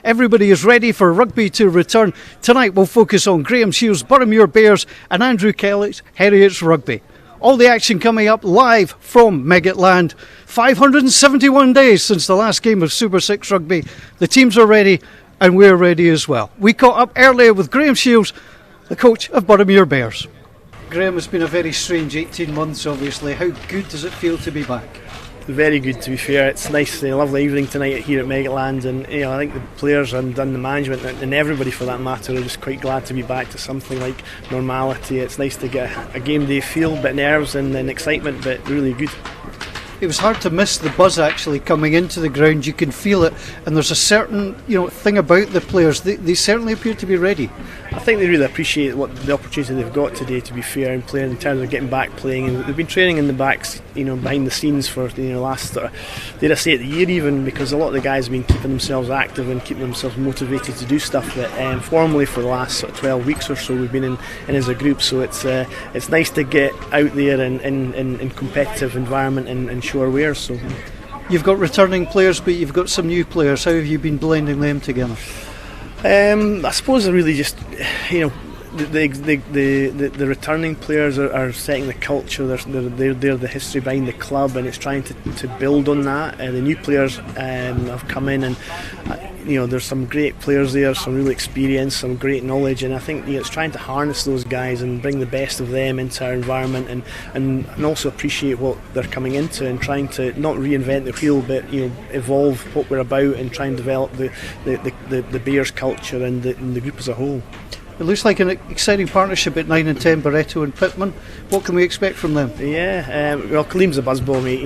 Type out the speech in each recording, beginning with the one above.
Everybody is ready for rugby to return. Tonight we'll focus on Graham Shields' Boroughmuir Bears and Andrew Kelly's Heriot's Rugby. All the action coming up live from Meggetland. 571 days since the last game of Super6 Rugby. The teams are ready and we're ready as well. We caught up earlier with Graham Shields, the coach of Boroughmuir Bears. Graham, it's been a very strange 18 months obviously. How good does it feel to be back? Very good, to be fair. It's nice, a lovely evening tonight here at Meggetland, and I think the players and the management and everybody for that matter are just quite glad to be back to something like normality. It's nice to get a game day feel, bit nerves and excitement, but really good. It was hard to miss the buzz actually coming into the ground. You can feel it, and there's a certain thing about the players. They certainly appear to be ready. I think they really appreciate the opportunity they've got today, to be fair, and playing in terms of getting back playing. And they've been training in the backs, behind the scenes for last dare I say it, the year even, because a lot of the guys have been keeping themselves active and keeping themselves motivated to do stuff that formally for the last 12 weeks or so we've been in as a group. So it's nice to get out there in competitive environment and show our wares. So you've got returning players, but you've got some new players. How have you been blending them together? I suppose I really just the returning players are setting the culture. They're the history behind the club, and it's trying to build on that. The new players have come in, and there's some great players there, some real experience, some great knowledge, and I think it's trying to harness those guys and bring the best of them into our environment, and also appreciate what they're coming into, and trying to not reinvent the wheel, but evolve what we're about and try and develop the Bears culture and the group as a whole. It looks like an exciting partnership at 9 and 10, Barretto and Pittman. What can we expect from them? Yeah, well, Kaleem's a buzzball, mate.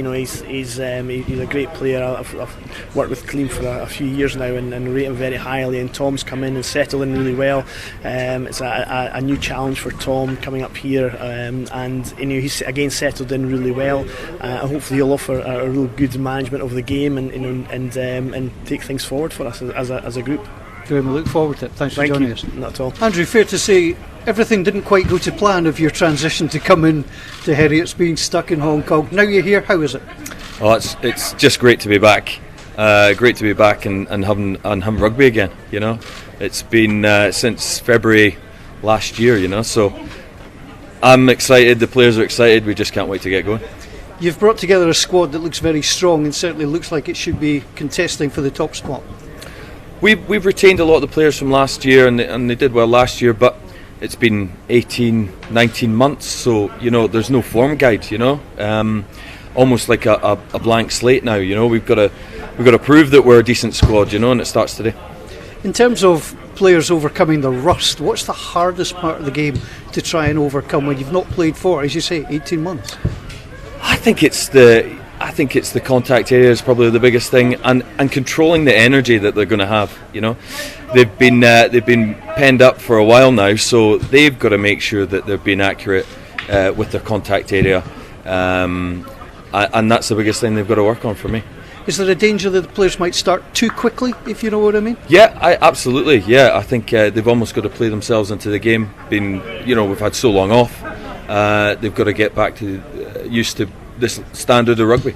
He's a great player. I've worked with Kaleem for a few years now and rate him very highly. And Tom's come in and settled in really well. It's a new challenge for Tom coming up here, and he's again settled in really well. Hopefully, he'll offer a real good management of the game and take things forward for us as a group. Graham, we look forward to it. Thanks for joining us. Not at all. Andrew, fair to say everything didn't quite go to plan of your transition to come in to Heriot's, being stuck in Hong Kong. Now you're here, how is it? Oh, it's just great to be back. Great to be back and having rugby again. It's been since February last year. So I'm excited. The players are excited. We just can't wait to get going. You've brought together a squad that looks very strong and certainly looks like it should be contesting for the top spot. We've retained a lot of the players from last year, and they did well last year, but it's been 18, 19 months, so there's no form guide. Almost like a blank slate now. We've got to prove that we're a decent squad. And it starts today. In terms of players overcoming the rust, what's the hardest part of the game to try and overcome when you've not played for, as you say, 18 months? I think it's the contact area is probably the biggest thing, and controlling the energy that they're going to have. They've been penned up for a while now, so they've got to make sure that they're being accurate with their contact area, and that's the biggest thing they've got to work on for me. Is there a danger that the players might start too quickly, if you know what I mean? Yeah, absolutely. Yeah, I think they've almost got to play themselves into the game. We've had so long off. They've got to get back to used to this standard of rugby.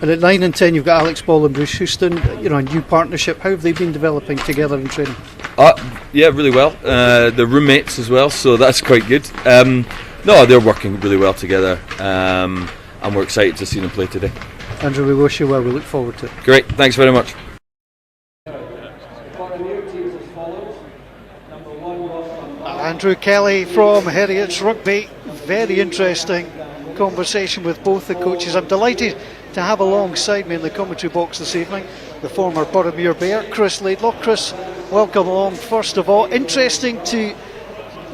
And at 9 and 10 you've got Alex Ball and Bruce Houston, a new partnership. How have they been developing together in training? Yeah, really well. They're roommates as well, so that's quite good. No, they're working really well together, and we're excited to see them play today. Andrew, we wish you well. We look forward to it. Great, thanks very much. Andrew Kelly from Heriot's Rugby. Very interesting conversation with both the coaches. I'm delighted to have alongside me in the commentary box this evening the former Boroughmuir Bear, Chris Laidlaw. Chris, welcome along. First of all, interesting to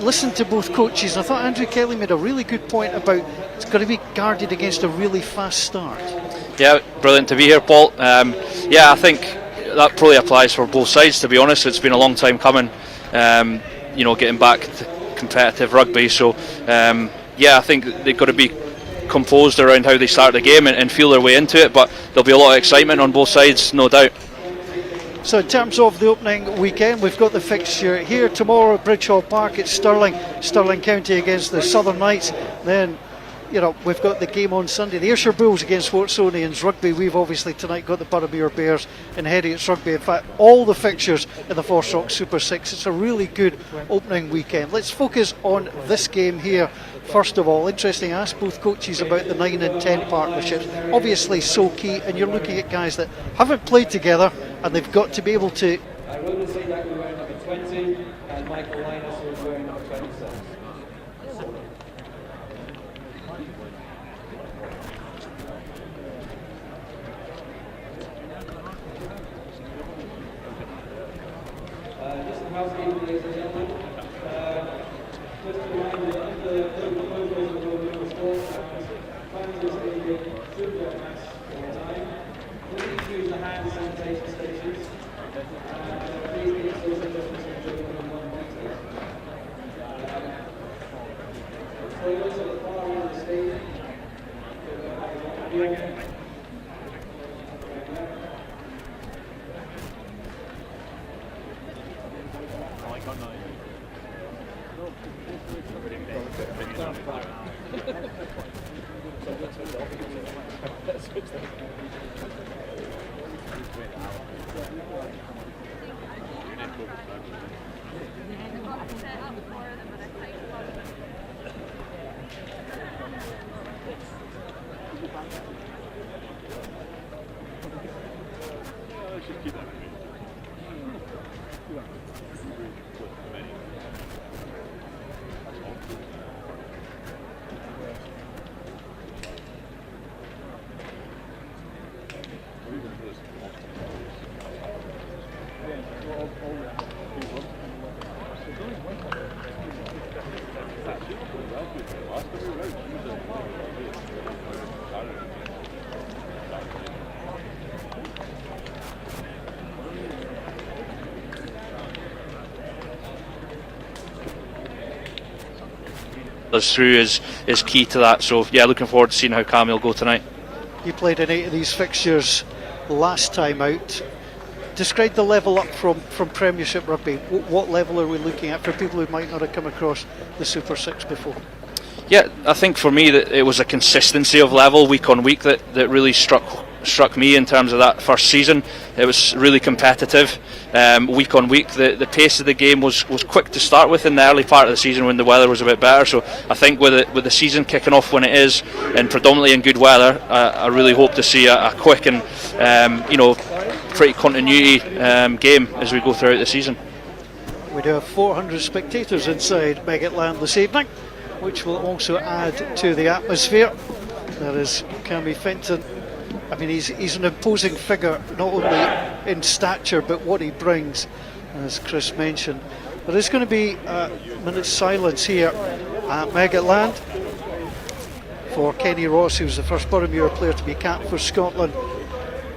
listen to both coaches. I thought Andrew Kelly made a really good point about it's got to be guarded against a really fast start. Yeah, brilliant to be here, Paul. I think that probably applies for both sides, to be honest. It's been a long time coming, getting back to competitive rugby. So, I think they've got to be composed around how they start the game and feel their way into it, but there'll be a lot of excitement on both sides, no doubt. So in terms of the opening weekend, we've got the fixture here tomorrow at Bridge Hall Park. It's Stirling County against the Southern Knights, then we've got the game on Sunday, the Ayrshire Bulls against Watsonians Rugby. We've obviously tonight got the Boroughmuir Bears and Heriot's Rugby. In fact, all the fixtures in the FOSROC Super 6. It's a really good opening weekend. Let's focus on this game here. First of all, interesting, I asked both coaches about the 9 and 10 partnerships. Obviously so key, and you're looking at guys that haven't played together and they've got to be able to. Ronan Seaback will wear number 20 and Michael Linus will wear number 26. Just some housekeeping, ladies and gentlemen. Just a reminder that the protocols of the Boroughmuir Sports Hours, fans are speaking, should wear masks all the time. Please use the hand sanitation stations. Please keep social distancing within 1 metre. Toilets at the far end of the stadium. Us through is key to that. So yeah, looking forward to seeing how Cam will go tonight. You played in 8 of these fixtures last time out. Describe the level up from Premiership Rugby. What level are we looking at for people who might not have come across the Super 6 before? Yeah, I think for me that it was a consistency of level week on week that really struck me in terms of that first season. It was really competitive week on week. The pace of the game was quick to start with in the early part of the season when the weather was a bit better. So I think with the season kicking off when it is, and predominantly in good weather, I really hope to see a quick and pretty continuity game as we go throughout the season. We do have 400 spectators inside Meggetland this evening, which will also add to the atmosphere. There is Cammy Fenton. I mean, he's an imposing figure, not only in stature but what he brings, as Chris mentioned. There is going to be a minute's silence here at Meggetland for Kenny Ross, who's the first Boroughmuir player to be capped for Scotland.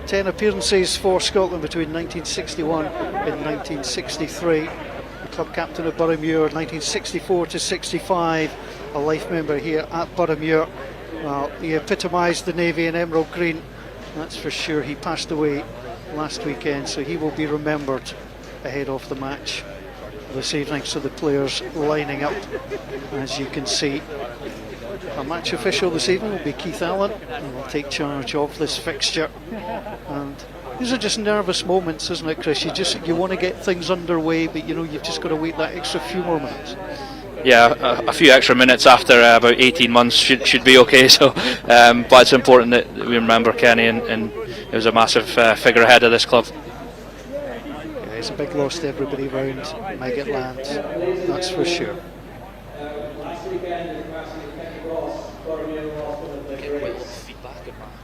10 appearances for Scotland between 1961 and 1963. The club captain of Boroughmuir 1964 to 65. A life member here at Boroughmuir. Well, he epitomised the navy in emerald green, that's for sure. He passed away last weekend, so he will be remembered ahead of the match this evening. So the players lining up, as you can see. Our match official this evening will be Keith Allen, and will take charge of this fixture. And these are just nervous moments, isn't it, Chris? You want to get things underway, but you've just got to wait that extra few more minutes. Yeah, a few extra minutes after about 18 months should be okay. So, but it's important that we remember Kenny, and it was a massive figure ahead of this club. Yeah, it's a big loss to everybody around Meggetland, that's for sure. Last weekend, the passing of Kenny Ross, Boroughmuir lost one of their greats.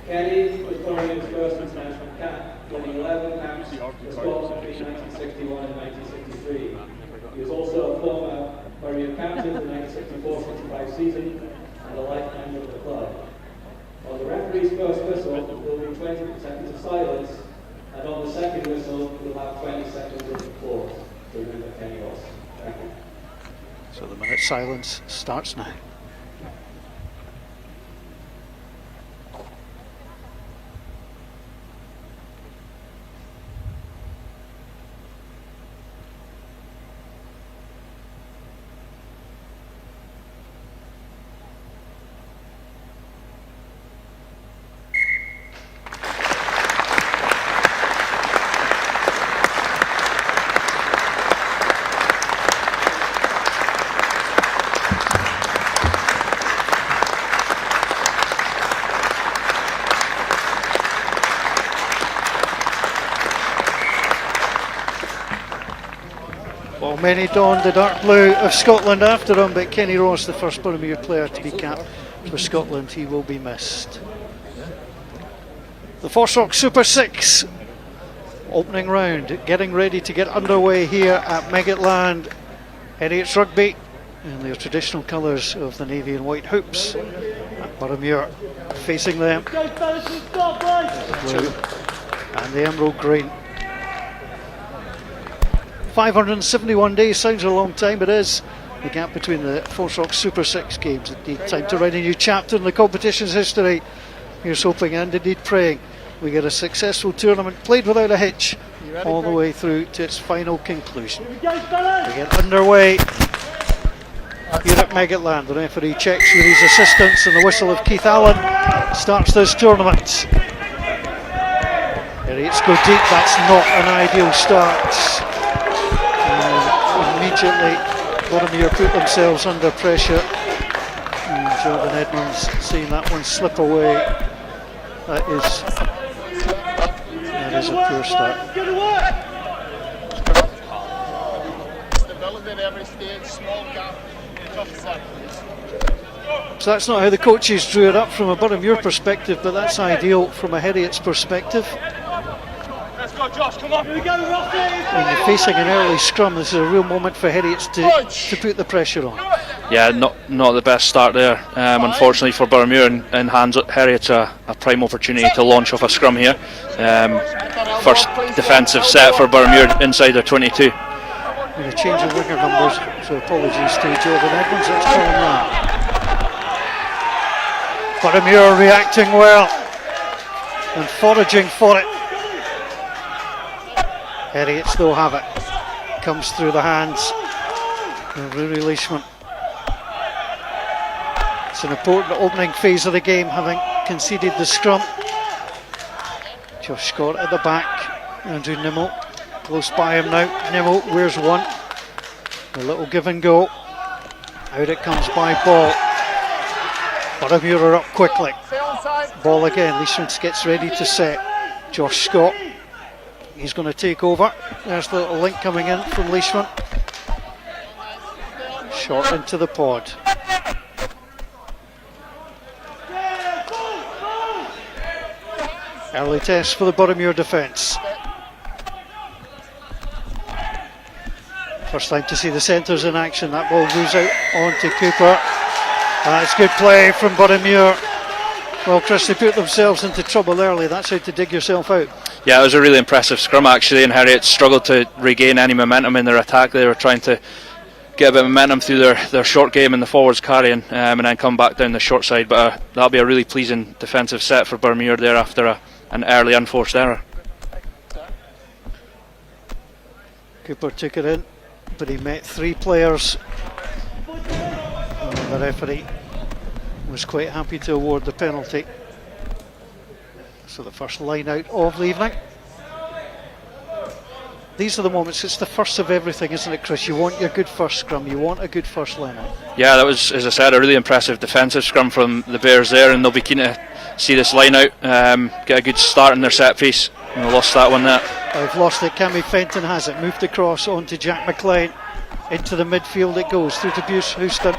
Kenny was Boroughmuir's first international cap, winning 11 caps for Scotland between 1961 and 1963. He was also a former Boroughmuir captain in the 1964-65 season and a life member of the club. On the referee's first whistle, there will be 20 seconds of silence, and on the second whistle, we'll have 20 seconds of applause to remember Kenny Ross. Thank you. So the minute silence starts now. Well, many donned the dark blue of Scotland after him, but Kenny Ross, the first Boroughmuir player to be capped for Scotland, he will be missed. The FOSROC Super 6 opening round, getting ready to get underway here at Meggetland. Heriot's Rugby in their traditional colours of the navy and white hoops. Boroughmuir facing them, blue and the emerald green. 571 days sounds a long time, but it is. The gap between the FOSROC Super 6 games. Indeed, time to write a new chapter in the competition's history. Here's hoping and indeed praying we get a successful tournament played without a hitch all the way through to its final conclusion. We get underway here at Meggetland. The referee checks with his assistants, and the whistle of Keith Allen starts this tournament. Heriots go deep, that's not an ideal start. Immediately Boroughmuir put themselves under pressure, and Jordan Edmonds seeing that one slip away. That is a poor start. So that's not how the coaches drew it up from a Boroughmuir perspective, but that's ideal from a Heriot's perspective. Let's go, Josh, come on. Here we go, Rossi. When you're facing an early scrum, this is a real moment for Heriot's to put the pressure on. Yeah, not the best start there, unfortunately for Boroughmuir, and hands Heriot's a prime opportunity to launch off a scrum here. First defensive set for Boroughmuir inside their 22. And a change of winger numbers, so apologies to Jordan Edmonds, let's call him that. Boroughmuir reacting well and foraging for it. Heriot still have it. Comes through the hands of Rory Leishman. It's an important opening phase of the game, having conceded the scrum. Josh Scott at the back. Andrew Nimmo close by him now. Nimmo wears one. A little give and go. Out it comes by ball. Boroughmuir are up quickly. Ball again. Leishman gets ready to set. Josh Scott. He's going to take over. There's the little link coming in from Leishman. Short into the pod. Early test for the Boroughmuir defence. First time to see the centres in action. That ball moves out onto Cooper. That's good play from Boroughmuir. Well, Chris, they put themselves into trouble early. That's how to dig yourself out. Yeah, it was a really impressive scrum actually, and Heriot struggled to regain any momentum in their attack. They were trying to get a bit of momentum through their short game and the forwards carrying, and then come back down the short side. But that'll be a really pleasing defensive set for Boroughmuir there after an early unforced error. Cooper took it in, but he met three players. And the referee was quite happy to award the penalty. So the first line out of the evening. These are the moments, it's the first of everything, isn't it, Chris? You want your good first scrum, you want a good first line out. Yeah, that was, as I said, a really impressive defensive scrum from the Bears there, and they'll be keen to see this line out, get a good start in their set piece. And they lost that one there. They've lost it. Cammy Fenton has it, moved across onto Jack McLean. Into the midfield it goes, through to Bruce Houston.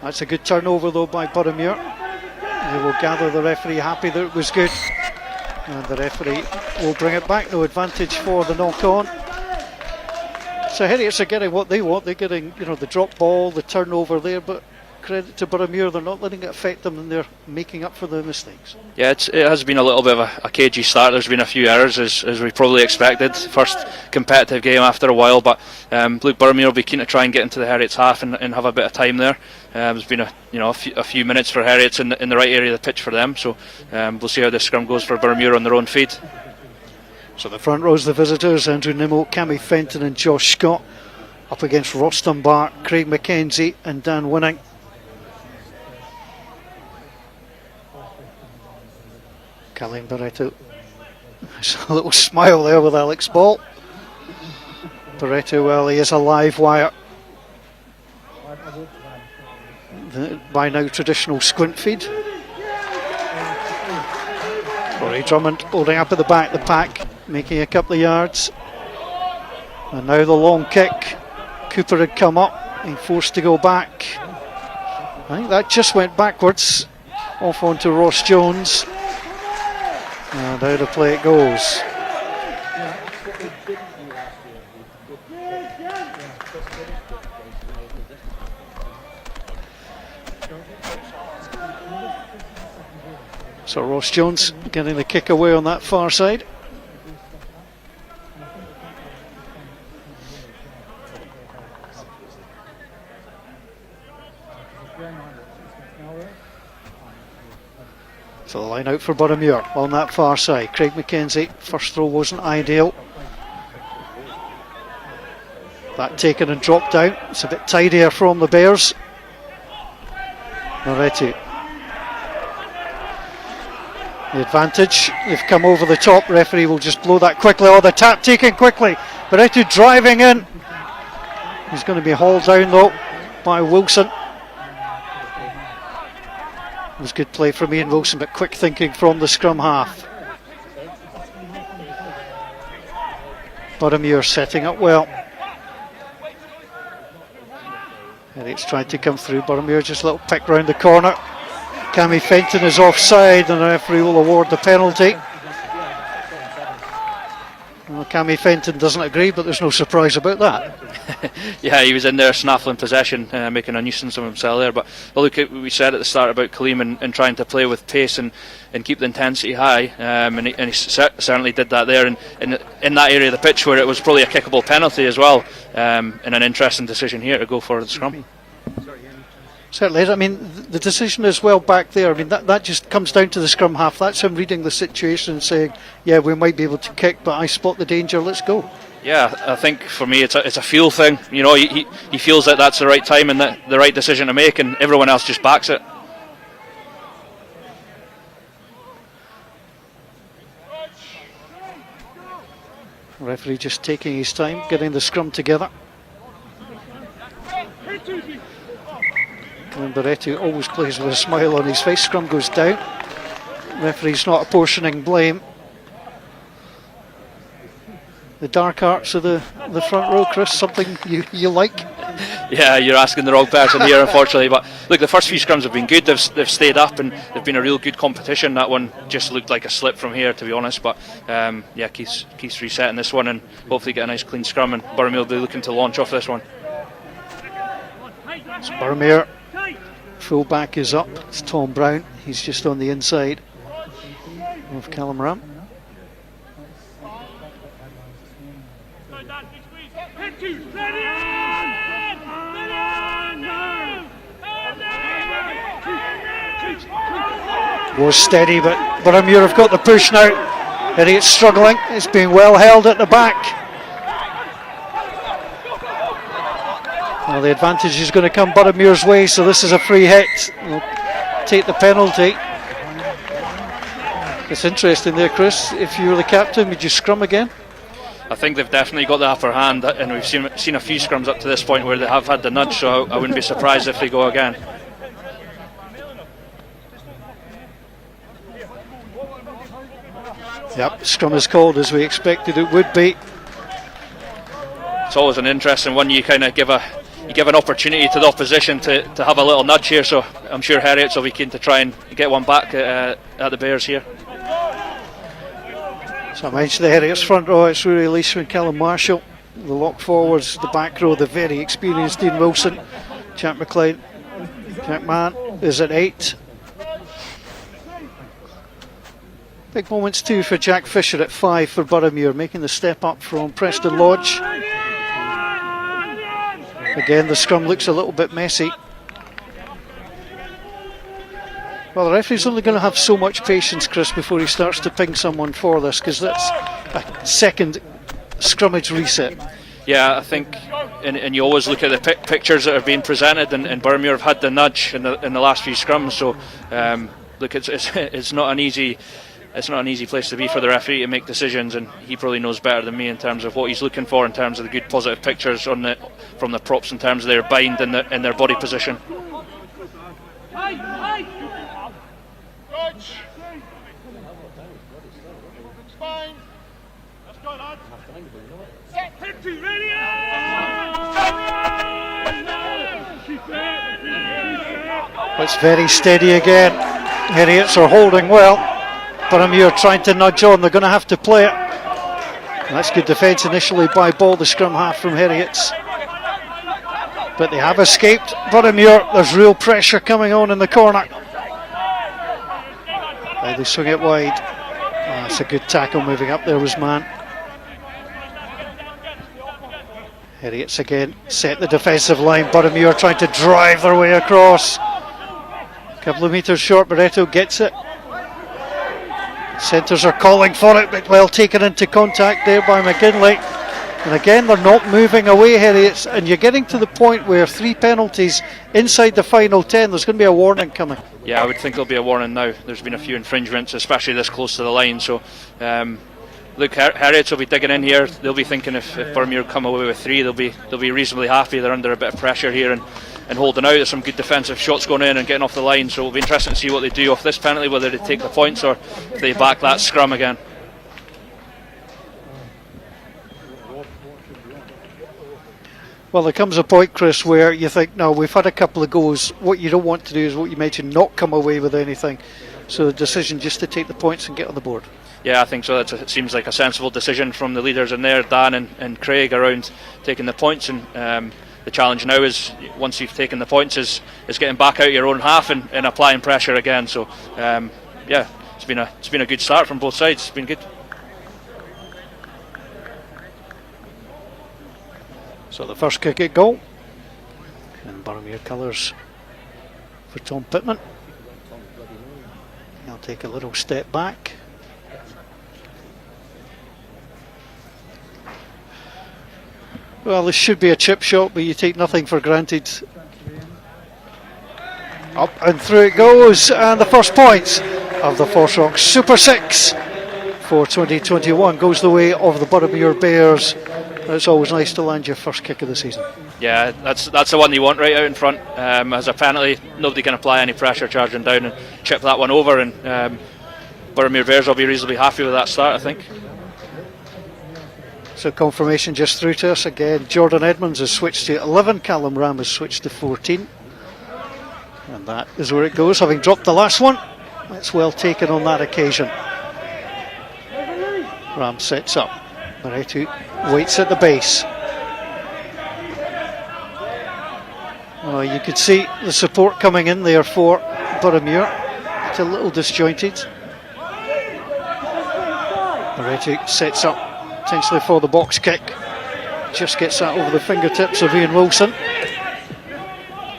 That's a good turnover though by Boroughmuir. They will gather the referee happy that it was good, and the referee will bring it back. No advantage for the knock on. So Heriots are getting what they want. They're getting, the drop ball, the turnover there, but credit to Boroughmuir, they're not letting it affect them, and they're making up for the mistakes. Yeah, it has been a little bit of a cagey start. There's been a few errors as we probably expected. First competitive game after a while, but Boroughmuir will be keen to try and get into the Heriots half and have a bit of time there. There's been a few minutes for Heriots in the right area of the pitch for them, so we'll see how this scrum goes for Boroughmuir on their own feed. So the front row's the visitors: Andrew Nimmo, Cammy Fenton and Josh Scott, up against Rostam Bar, Craig McKenzie and Dan Winning. Colleen Barretto, there's a little smile there with Alex Ball. Barretto, well, he is a live wire. The by now traditional squint feed. Rory Drummond holding up at the back of the pack, making a couple of yards. And now the long kick. Cooper had come up, he forced to go back. I think that just went backwards, off onto Ross Jones. And out of play it goes. So Ross Jones getting the kick away on that far side. So the line out for Boroughmuir on that far side. Craig McKenzie, first throw wasn't ideal. That taken and dropped out. It's a bit tidier from the Bears. Moretti. The advantage, they've come over the top. Referee will just blow that quickly. Oh, the tap taken quickly. Moretti driving in. He's going to be hauled down though by Wilson. It was good play from Ian Wilson, but quick thinking from the scrum half. Boroughmuir setting up well. Heriot's tried to come through. Boroughmuir just a little pick round the corner. Cammy Fenton is offside and the referee will award the penalty. Well, Cammy Fenton doesn't agree, but there's no surprise about that. Yeah, he was in there snaffling possession, making a nuisance of himself there. But look, we said at the start about Kaleem and trying to play with pace and keep the intensity high, and he certainly did that there. And in that area of the pitch where it was probably a kickable penalty as well, and an interesting decision here to go for the scrum. Certainly, I mean, the decision is well back there. I mean, that just comes down to the scrum half. That's him reading the situation and saying, yeah, we might be able to kick, but I spot the danger, let's go. Yeah, I think for me it's a feel thing. You know, he feels that that's the right time and that the right decision to make, and everyone else just backs it. Referee just taking his time, getting the scrum together. Moretti always plays with a smile on his face. Scrum goes down. Referee's not apportioning blame. The dark arts of the front row, Chris, something you like? Yeah, you're asking the wrong person here, unfortunately. But look, the first few scrums have been good. They've stayed up and they've been a real good competition. That one just looked like a slip from here, to be honest. But yeah, Keith's resetting this one and hopefully get a nice clean scrum. And Boroughmuir will be looking to launch off this one. So Boroughmuir, full back is up. It's Tom Brown. He's just on the inside of Callum Ram. Was steady, but Boroughmuir have got the push now. Heriot's struggling. It's being well held at the back. Well, the advantage is going to come Boroughmuir's way, so this is a free hit. We'll take the penalty. It's interesting there, Chris. If you were the captain, would you scrum again? I think they've definitely got the upper hand, and we've seen a few scrums up to this point where they have had the nudge, so I wouldn't be surprised if they go again. Yep, scrum is called as we expected it would be. It's always an interesting one. You kind of give an opportunity to the opposition to have a little nudge here, so I'm sure Heriot's will be keen to try and get one back at the Bears here. So I mentioned the Heriot's front row. It's Rory Leishman, Callum Marshall. The lock forwards, the back row, the very experienced Dean Wilson. Jack McLean, Jack Mann is at 8. Big moments too for Jack Fisher at 5 for Boroughmuir, making the step up from Preston Lodge. Again, the scrum looks a little bit messy. Well, the referee's only going to have so much patience, Chris, before he starts to ping someone for this, because that's a second scrummage reset. Yeah, I think, and you always look at the pictures that are being presented, and Boroughmuir have had the nudge in the last few scrums. So, look, it's not an easy. It's not an easy place to be for the referee to make decisions, and he probably knows better than me in terms of what he's looking for in terms of the good positive pictures from the props in terms of their bind and their body position. It's very steady again. Heriots are holding well. Boroughmuir trying to nudge on. They're going to have to play it. That's good defence initially by Ball, the scrum half from Heriots. But they have escaped. Boroughmuir, there's real pressure coming on in the corner. They swing it wide. That's a good tackle moving up there was man. Heriots again set the defensive line. Boroughmuir trying to drive their way across. Couple of metres short, Barretto gets it. Centres are calling for it, but well taken into contact there by McGinley. And again, they're not moving away, Heriots, and you're getting to the point where 3 penalties inside the final 10. There's going to be a warning coming. Yeah, I would think there'll be a warning now. There's been a few infringements, especially this close to the line. So, look, Heriot will be digging in here. They'll be thinking if Boroughmuir come away with 3, they'll be reasonably happy. They're under a bit of pressure here and holding out. There's some good defensive shots going in and getting off the line. So it'll be interesting to see what they do off this penalty, whether they take the points or if they back that scrum again. Well, there comes a point, Chris, where you think, no, we've had a couple of goals. What you don't want to do is what you mentioned, not come away with anything. So the decision just to take the points and get on the board. Yeah, I think so. It seems like a sensible decision from the leaders in there, Dan and Craig, around taking the points. And the challenge now is, once you've taken the points, is getting back out your own half and applying pressure again. So, yeah, it's been a good start from both sides. It's been good. So the first kick at goal, and Boroughmuir colours for Tom Pittman. He'll take a little step back. Well, this should be a chip shot, but you take nothing for granted. Up and through it goes, and the first points of the FOSROC Super 6 for 2021 goes the way of the Boroughmuir Bears. It's always nice to land your first kick of the season. Yeah, that's the one you want right out in front. As a penalty, nobody can apply any pressure charging down and chip that one over, and Boroughmuir Bears will be reasonably happy with that start, I think. So confirmation just through to us again. Jordan Edmonds has switched to 11, Callum Ram has switched to 14. And that is where it goes, having dropped the last one. That's well taken on that occasion. Ram sets up. Barretto waits at the base. Oh, you could see the support coming in there for Boroughmuir. It's a little disjointed. Barretto sets up potentially for the box kick. Just gets that over the fingertips of Ian Wilson.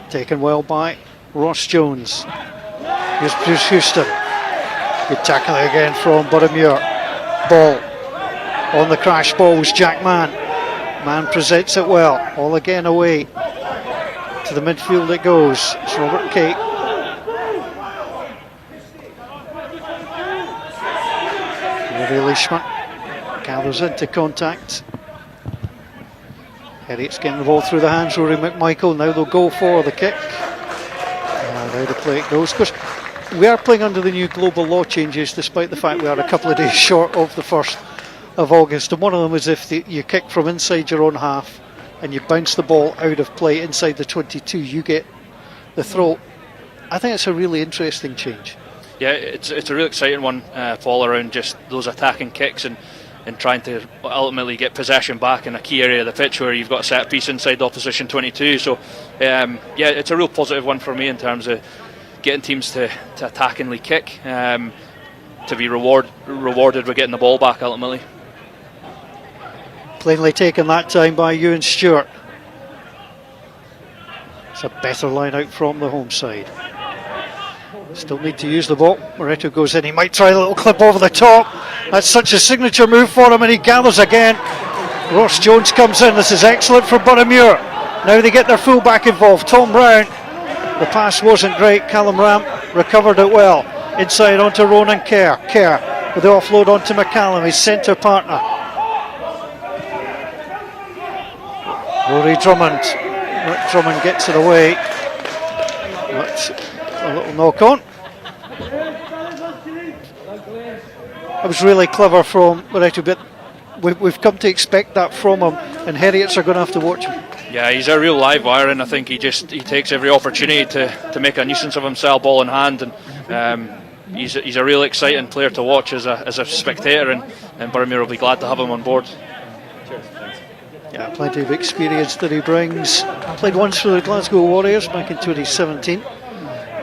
Taken well by Ross Jones. Here's Bruce Houston. Good tackle again from Boroughmuir. Ball. On the crash ball was Jack Mann. Mann presents it well. All again away. To the midfield it goes. It's Robert Kate. Leishman gathers into contact. Heriot's getting the ball through the hands. Rory McMichael. Now they'll go for the kick. And now the play it goes. Of course, we are playing under the new global law changes, despite the fact we are a couple of days short of the 1st of August, and one of them is if you kick from inside your own half and you bounce the ball out of play inside the 22, you get the throw. I think it's a really interesting change. Yeah, it's a real exciting one, Paul, around just those attacking kicks and trying to ultimately get possession back in a key area of the pitch where you've got a set piece inside the opposition 22. So yeah, it's a real positive one for me in terms of getting teams to attackingly kick, to be rewarded with getting the ball back ultimately. Plainly taken that time by Ewan Stewart. It's a better line out from the home side. Still need to use the ball. Barretto goes in. He might try a little clip over the top. That's such a signature move for him, and he gathers again. Ross Jones comes in. This is excellent for Boroughmuir. Now they get their fullback involved, Tom Brown. The pass wasn't great. Callum Ram recovered it well. Inside onto Ronan Kerr. Kerr with the offload onto McCallum, his centre partner. Rory Drummond. Drummond gets it away. That's a little knock on. It was really clever from Barretto, but we've come to expect that from him, and Heriots are going to have to watch him. Yeah, he's a real live wire, and I think he takes every opportunity to make a nuisance of himself, ball in hand, and he's a real exciting player to watch as a spectator, and Boroughmuir will be glad to have him on board. Yeah, plenty of experience that he brings. Played once for the Glasgow Warriors back in 2017.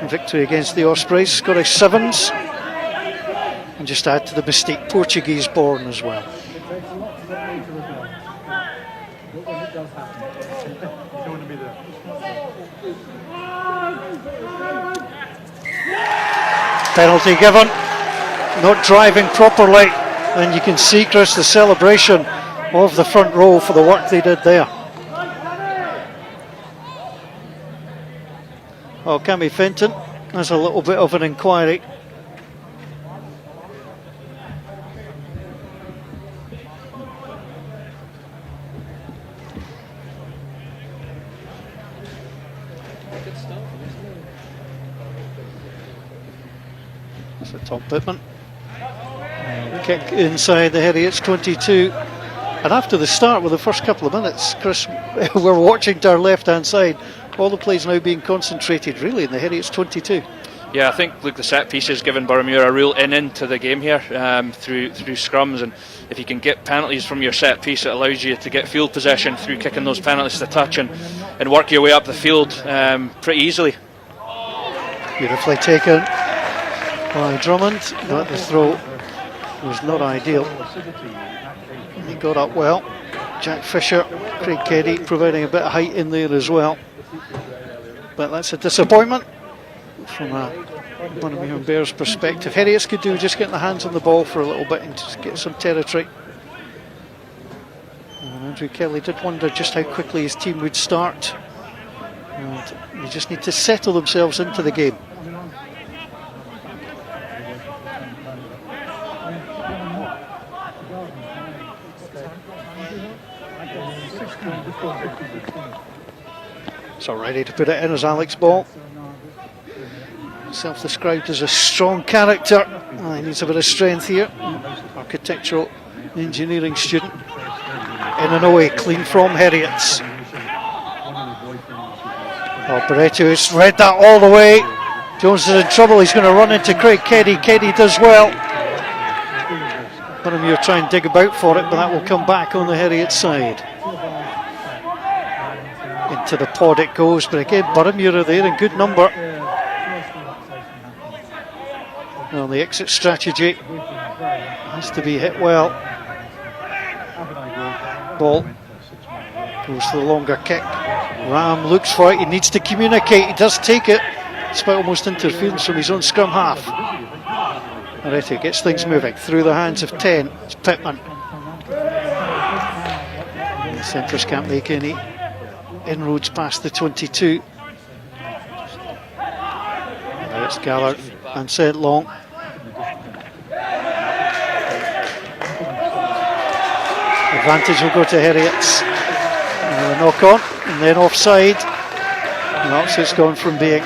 Victory against the Ospreys, Scottish Sevens. And just add to the mistake, Portuguese born as well. Penalty given, not driving properly, and you can see, Chris, the celebration of the front row for the work they did there. Oh, Cammy Fenton, there's a little bit of an inquiry. So Tom Pittman, kick inside the Heriots 22, and after the start with the first couple of minutes, Chris, we're watching to our left hand side, all the plays now being concentrated really in the Heriots 22. Yeah, I think the set piece has given Boroughmuir a real into the game here through scrums, and if you can get penalties from your set piece, it allows you to get field possession through kicking those penalties to touch and work your way up the field pretty easily. Beautifully taken by Drummond, but the throw was not ideal. He got up well. Jack Fisher, Craig Keddy providing a bit of height in there as well. But that's a disappointment from a Boroughmuir Bears perspective. Heriots could do just getting their hands on the ball for a little bit and just get some territory. And Andrew Kelly did wonder just how quickly his team would start. And they just need to settle themselves into the game. So ready to put it in as Alex Ball. Self-described as a strong character. He needs a bit of strength here. Architectural engineering student. In and away, clean from Heriots. Oh, Barretto's read that all the way. Jones is in trouble, he's going to run into Craig Keddy. Keddy does well. Boroughmuir try and dig about for it, but that will come back on the Heriot side. Into the pod it goes, but again Boroughmuir are there in good number. Well, the exit strategy has to be hit well. Ball goes for the longer kick. Ram looks for it, he needs to communicate, he does take it, despite almost interference from his own scrum half. Heriot gets things moving through the hands of 10. It's Pittman. The centres can't make any inroads past the 22. Now it's Gallard and sent long. Advantage will go to Heriots. Knock on and then offside. No, so it's gone from being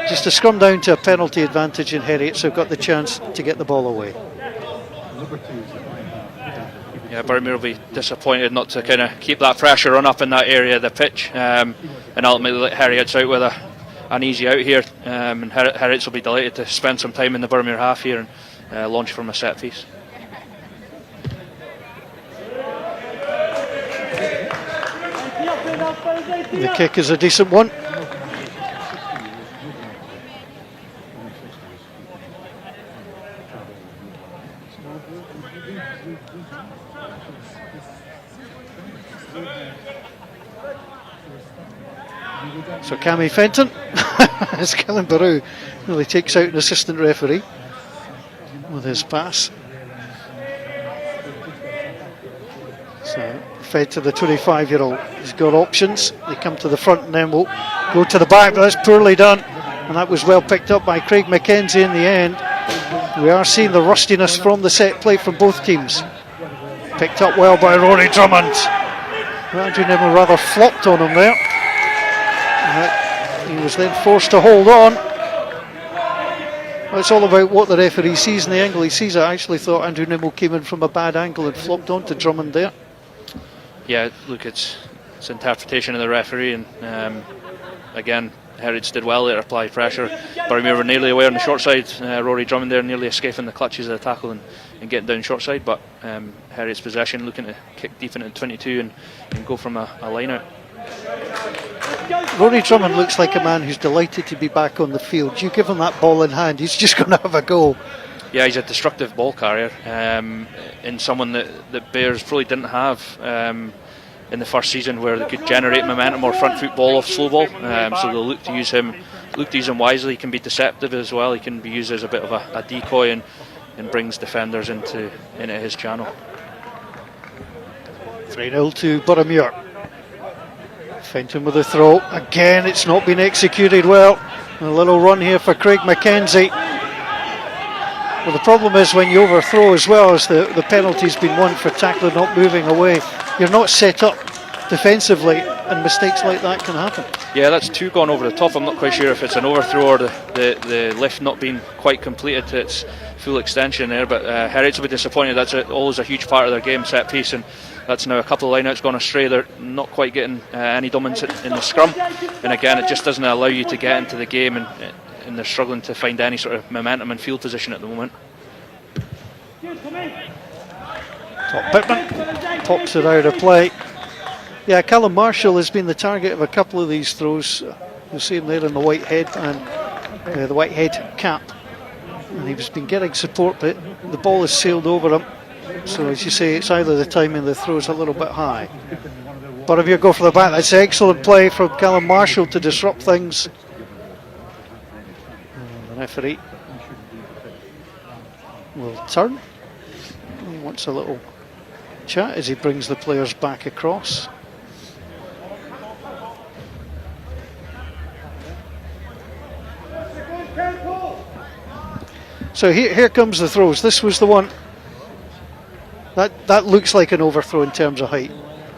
just a scrum down to a penalty advantage in Heriot, so got the chance to get the ball away. Yeah, Boroughmuir will be disappointed not to kind of keep that pressure on up in that area of the pitch, and ultimately let Heriots out with an easy out here, and Heriots will be delighted to spend some time in the Boroughmuir half here and launch from a set piece. The kick is a decent one. So Cammy Fenton, as Kellen Barrow really takes out an assistant referee with his pass. So fed to the 25-year-old. He's got options. They come to the front and then will go to the back, but that's poorly done. And that was well picked up by Craig McKenzie in the end. We are seeing the rustiness from the set play from both teams. Picked up well by Rory Drummond. Andrew Neville rather flopped on him there. He was then forced to hold on. It's all about what the referee sees and the angle he sees. I actually thought Andrew Nimmo came in from a bad angle and flopped onto Drummond there. Yeah, look, it's interpretation of the referee, and again, Heriot did well there, apply pressure. Boroughmuir were nearly away on the short side. Rory Drummond there nearly escaping the clutches of the tackle and getting down short side, but Heriot's possession, looking to kick deep into 22 and go from a line out. Rory Drummond looks like a man who's delighted to be back on the field. You give him that ball in hand, he's just going to have a go. Yeah, he's a destructive ball carrier, and someone that Bears probably didn't have in the first season, where they could generate momentum or front foot ball off slow ball. So they'll look to use him wisely. He can be deceptive as well. He can be used as a bit of a decoy and brings defenders into his channel. 3-0 to Boroughmuir. Fenton with a throw. Again, it's not been executed well. A little run here for Craig McKenzie. Well, the problem is when you overthrow as well as the penalty's been won for tackler not moving away, you're not set up defensively, and mistakes like that can happen. Yeah, that's two gone over the top. I'm not quite sure if it's an overthrow or the lift not being quite completed to its full extension there, but Heriot will be disappointed. That's always a huge part of their game, set piece, and that's now a couple of lineouts gone astray. They're not quite getting any dominance in the scrum, and again, it just doesn't allow you to get into the game, and they're struggling to find any sort of momentum and field position at the moment. Top Pittman pops it out of play. Yeah, Callum Marshall has been the target of a couple of these throws. You'll see him there in the white head and the white head cap, and he's been getting support, but the ball has sailed over him. So as you say, it's either the timing of the throw is a little bit high. But if you go for the back, that's excellent play from Callum Marshall to disrupt things. And the referee will turn. He wants a little chat as he brings the players back across. So here comes the throws. This was the one that looks like an overthrow in terms of height,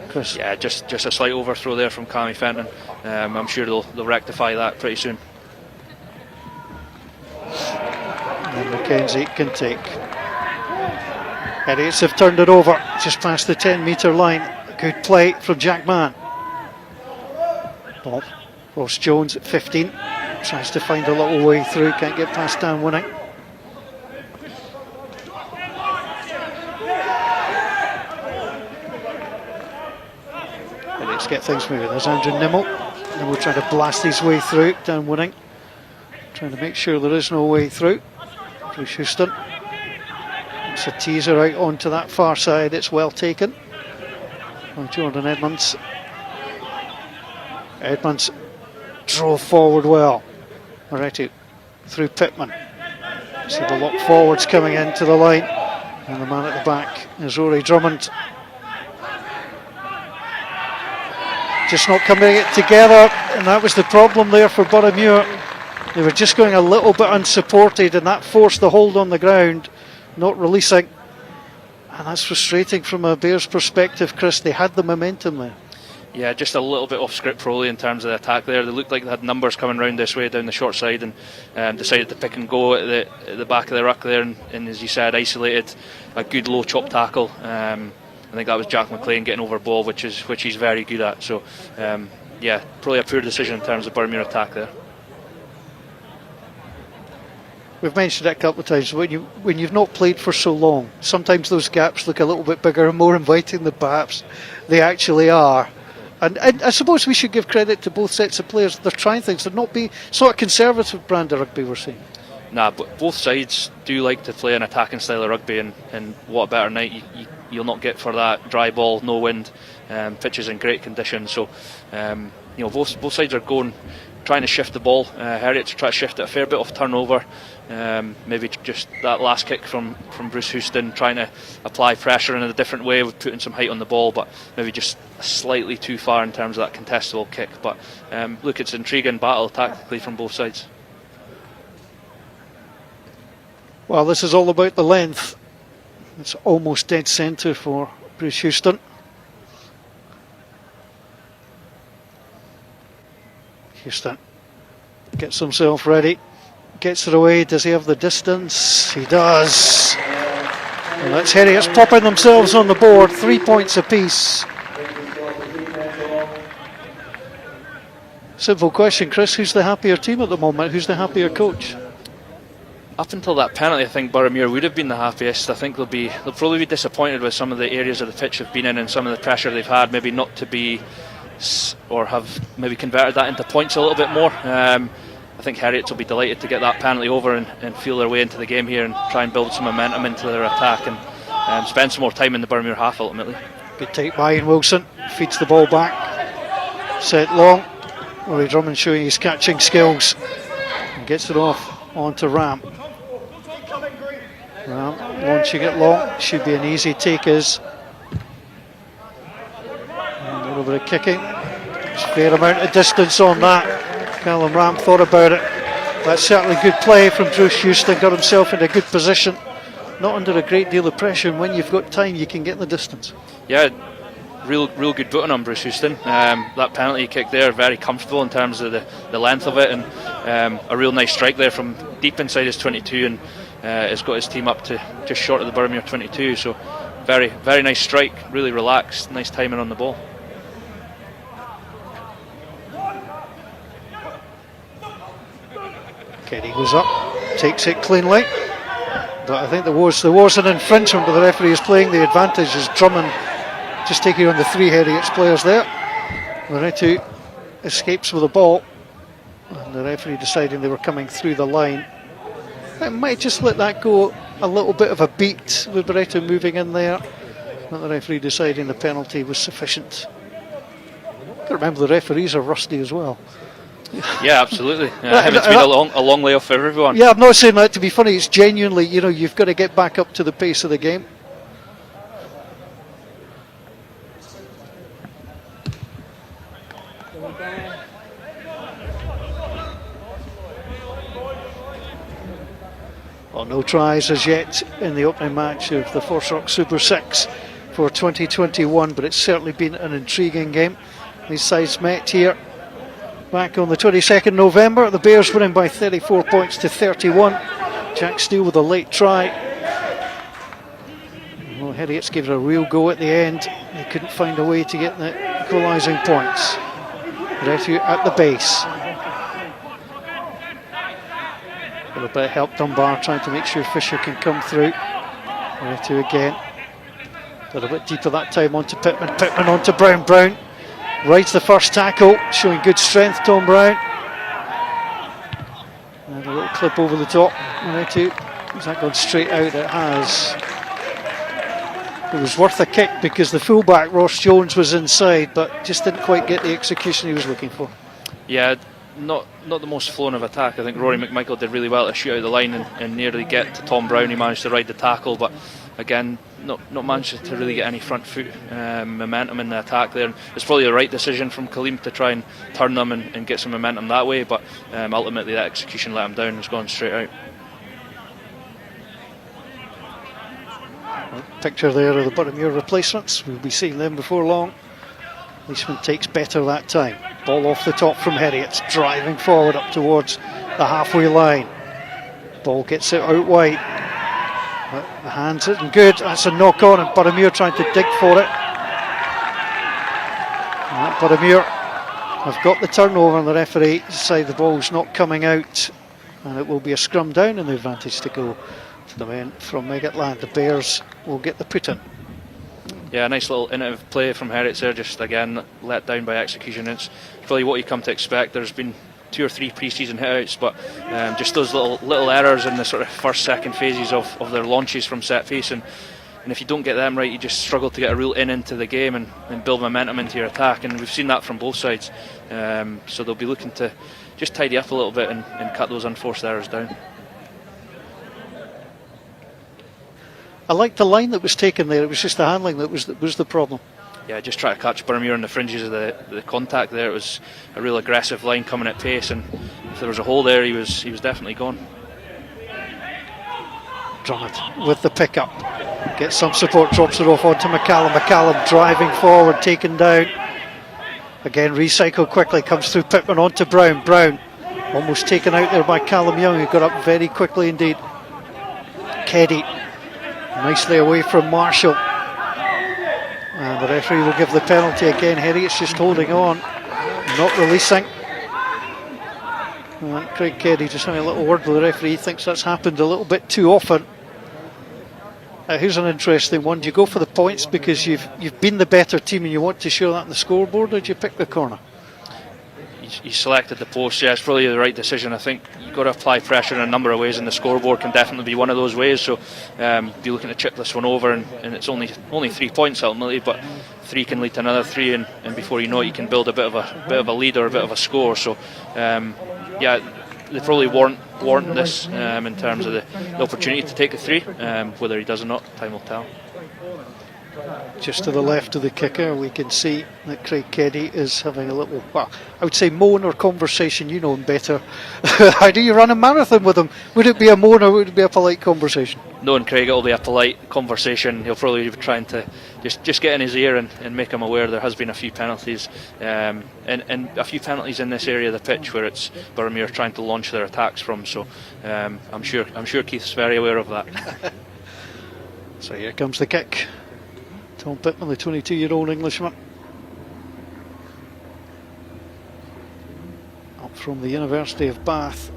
Chris. Yeah, just a slight overthrow there from Cammy Fenton. I'm sure they'll rectify that pretty soon. And McKenzie can take. Heriots have turned it over just past the 10-metre line. Good play from Jack Mann. Ball. Ross Jones at 15 tries to find a little way through, can't get past Dan Winning. Let's get things moving. There's Andrew Nimmo. Nimmo trying to blast his way through. Dan Winning trying to make sure there is no way through. Bruce Houston. It's a teaser out onto that far side. It's well taken by Jordan Edmonds. Edmonds drove forward well. Moretti through Pittman. See the lock forwards coming into the line, and the man at the back is Rory Drummond. Just not coming it together, and that was the problem there for Boroughmuir. They were just going a little bit unsupported, and that forced the hold on the ground, not releasing. And that's frustrating from a Bears perspective, Chris. They had the momentum there. Yeah, just a little bit off script probably in terms of the attack there. They looked like they had numbers coming round this way down the short side, and decided to pick and go at the back of the ruck there, and as you said, isolated a good low chop tackle. I think that was Jack McLean getting over ball, which he's very good at. So yeah, probably a poor decision in terms of Boroughmuir attack there. We've mentioned it a couple of times. When you've not played for so long, sometimes those gaps look a little bit bigger and more inviting than perhaps they actually are. And I suppose we should give credit to both sets of players. They're trying things. They're not be sort of conservative brand of rugby we're seeing. Nah, but both sides do like to play an attacking style of rugby, and what a better night you'll not get for that. Dry ball, no wind, pitches in great condition. So both sides are trying to shift the ball. Heriot to try to shift it a fair bit off turnover. Maybe just that last kick from Bruce Houston, trying to apply pressure in a different way with putting some height on the ball, but maybe just slightly too far in terms of that contestable kick. But look, it's an intriguing battle tactically from both sides. Well, this is all about the length. It's almost dead centre for Bruce Houston. Houston gets himself ready. gets it away. Does he have the distance? He does. And that's Heriot's popping themselves on the board, 3 points apiece. Simple question, Chris, who's the happier team at the moment? Who's the happier coach? Up until that penalty, I think Boroughmuir would have been the happiest. I think they'll probably be disappointed with some of the areas of the pitch they've been in and some of the pressure they've had, maybe not to be, or have maybe converted that into points a little bit more. I think Heriot will be delighted to get that penalty over and feel their way into the game here and try and build some momentum into their attack and spend some more time in the Boroughmuir half ultimately. Good take by Ian Wilson, feeds the ball back, set long. Rory Drummond showing his catching skills and gets it off onto Ram. Ram launching it long, should be an easy take as. And a little bit of kicking, there's a fair amount of distance on that. Callum Ram thought about it. That's certainly good play from Bruce Houston, got himself in a good position, not under a great deal of pressure, and when you've got time you can get the distance. Yeah, real good booting on Bruce Houston. That penalty kick there, very comfortable in terms of the length of it, and a real nice strike there from deep inside his 22, and has got his team up to just short of the Boroughmuir 22, so very nice strike, really relaxed, nice timing on the ball. Kenny goes up, takes it cleanly, but I think there was an infringement, but the referee is playing the advantage as Drummond just taking on the three Heriot's players there. Loreto escapes with the ball, and the referee deciding they were coming through the line. I might just let that go a little bit of a beat with Loreto moving in there, but the referee deciding the penalty was sufficient. Got to remember the referees are rusty as well. Yeah, absolutely. It's been a long layoff for everyone. Yeah, I'm not saying that to be funny. It's genuinely, you've got to get back up to the pace of the game. Well, no tries as yet in the opening match of the FOSROC Super 6 for 2021, but it's certainly been an intriguing game. These sides met here back on the 22nd November, the Bears winning by 34 points to 31. Jack Steele with a late try. Well, Heriot's gave it a real go at the end. They couldn't find a way to get the equalising points. Retu at the base. A little bit of help Dunbar trying to make sure Fisher can come through. Retu again. A little bit deeper that time onto Pittman. Pittman onto Brown. Brown rides the first tackle, showing good strength, Tom Brown. And a little clip over the top. Has that gone straight out? It has. It was worth a kick because the fullback, Ross Jones, was inside, but just didn't quite get the execution he was looking for. Yeah, not the most flowing of attack. I think Rory McMichael did really well to shoot out the line and nearly get to Tom Brown. He managed to ride the tackle, but again, not managed to really get any front foot momentum in the attack there. It's probably the right decision from Kaleem to try and turn them and get some momentum that way, but ultimately that execution let him down and has gone straight out. Picture there of the Boroughmuir replacements. We'll be seeing them before long. Leishman takes better that time. Ball off the top from Heriot, driving forward up towards the halfway line. Ball gets it out wide. The hands isn't good. That's a knock on, and Boroughmuir trying to dig for it. Boroughmuir have got the turnover, and the referee decided the ball's not coming out, and it will be a scrum down, and the advantage to go to the men from Megatland. The Bears will get the put in. Yeah, a nice little innovative play from Heriot there, just again let down by execution. It's probably what you come to expect. There's been 2 or 3 pre-season hit-outs, but just those little errors in the sort of first, second phases of their launches from set piece, and if you don't get them right, you just struggle to get a real into the game and build momentum into your attack, and we've seen that from both sides. So they'll be looking to just tidy up a little bit and cut those unforced errors down. I liked the line that was taken there. It was just the handling that was the problem. Yeah, just try to catch Boroughmuir on the fringes of the contact there. It was a real aggressive line coming at pace, and if there was a hole there, he was definitely gone. Drummond with the pickup. Gets some support, drops it off onto McCallum. McCallum driving forward, taken down. Again, recycle quickly, comes through Pittman onto Brown. Brown Almost taken out there by Callum Young, who got up very quickly indeed. Keddy nicely away from Marshall. And the referee will give the penalty again. Heriot's just holding on, not releasing. And Craig Keddy just having a little word with the referee. He thinks that's happened a little bit too often. Here's an interesting one. Do you go for the points because you've been the better team and you want to show that in the scoreboard, or do you pick the corner? He selected the post. Yeah, it's probably the right decision. I think you've got to apply pressure in a number of ways, and the scoreboard can definitely be one of those ways. So be looking to chip this one over, and it's only 3 points ultimately, but 3 can lead to another 3, and before you know it, you can build a bit of a lead or a bit of a score. So yeah, they probably warrant this in terms of the opportunity to take a 3. Whether he does or not, time will tell. Just to the left of the kicker, we can see that Craig Keddy is having a little, well, I would say moan or conversation. You know him better. How do you run a marathon with him? Would it be a moan or would it be a polite conversation? Knowing Craig, it'll be a polite conversation. He'll probably be trying to just get in his ear and make him aware there has been a few penalties, and a few penalties in this area of the pitch where it's Boroughmuir trying to launch their attacks from. So I'm sure Keith's very aware of that. So here comes the kick. Tom Pittman, the 22-year-old Englishman, up from the University of Bath.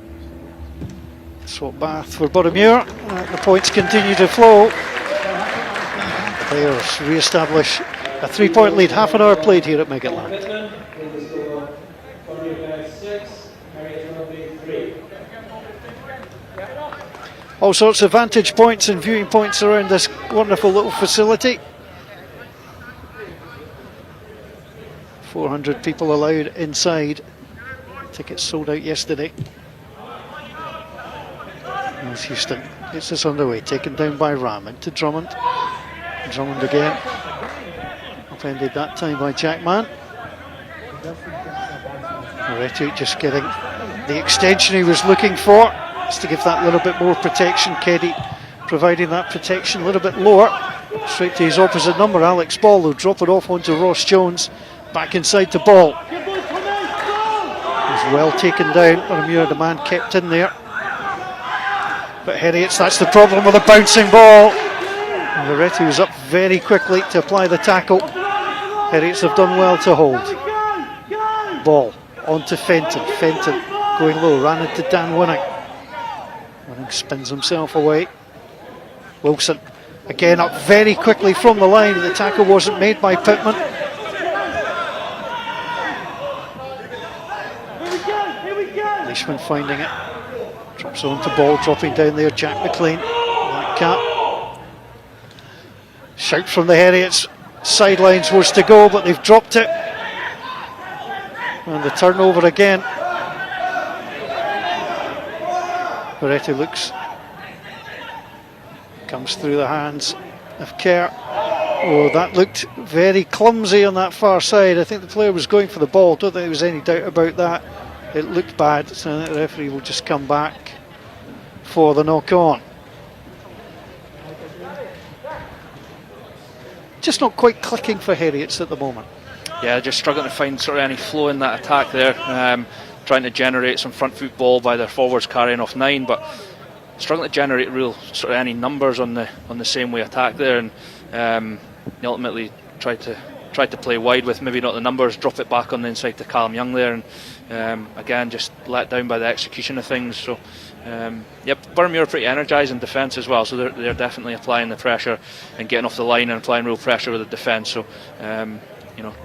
Swap Bath for Boroughmuir. The points continue to flow. The players re-establish a 3-point lead. Half an hour played here at Megatland. All sorts of vantage points and viewing points around this wonderful little facility. 400 people allowed inside. Tickets sold out yesterday. As Houston gets this underway, taken down by Ram into Drummond. Drummond again. Offended that time by Jackman. Heriot just getting the extension he was looking for. Just to give that little bit more protection. Keddy providing that protection a little bit lower. Straight to his opposite number, Alex Ball, who'll drop it off onto Ross Jones. Back inside the ball. He's well taken down. Boroughmuir, the man kept in there. But Heriot's, that's the problem with a bouncing ball. And Heriot was up very quickly to apply the tackle. Heriot's have done well to hold. Ball onto Fenton. Fenton going low, ran into Dan Winning. Winning spins himself away. Wilson again up very quickly from the line. The tackle wasn't made by Pittman. Leishman finding it. Drops onto ball, dropping down there. Jack McLean. Black cap. Shout from the Heriots. Sidelines was to go, but they've dropped it. And the turnover again. Heriot looks. Comes through the hands of Kerr. Oh, that looked very clumsy on that far side. I think the player was going for the ball. Don't think there was any doubt about that. It looked bad, so the referee will just come back for the knock on. Just not quite clicking for Heriots at the moment. Yeah, just struggling to find sort of any flow in that attack there. Trying to generate some front foot ball by their forwards carrying off 9, but struggling to generate real sort of any numbers on the same way attack there, and ultimately tried to play wide with maybe not the numbers, drop it back on the inside to Callum Young there, and again just let down by the execution of things. So Boroughmuir are pretty energised in defence as well, so they're definitely applying the pressure and getting off the line and applying real pressure with the defence. So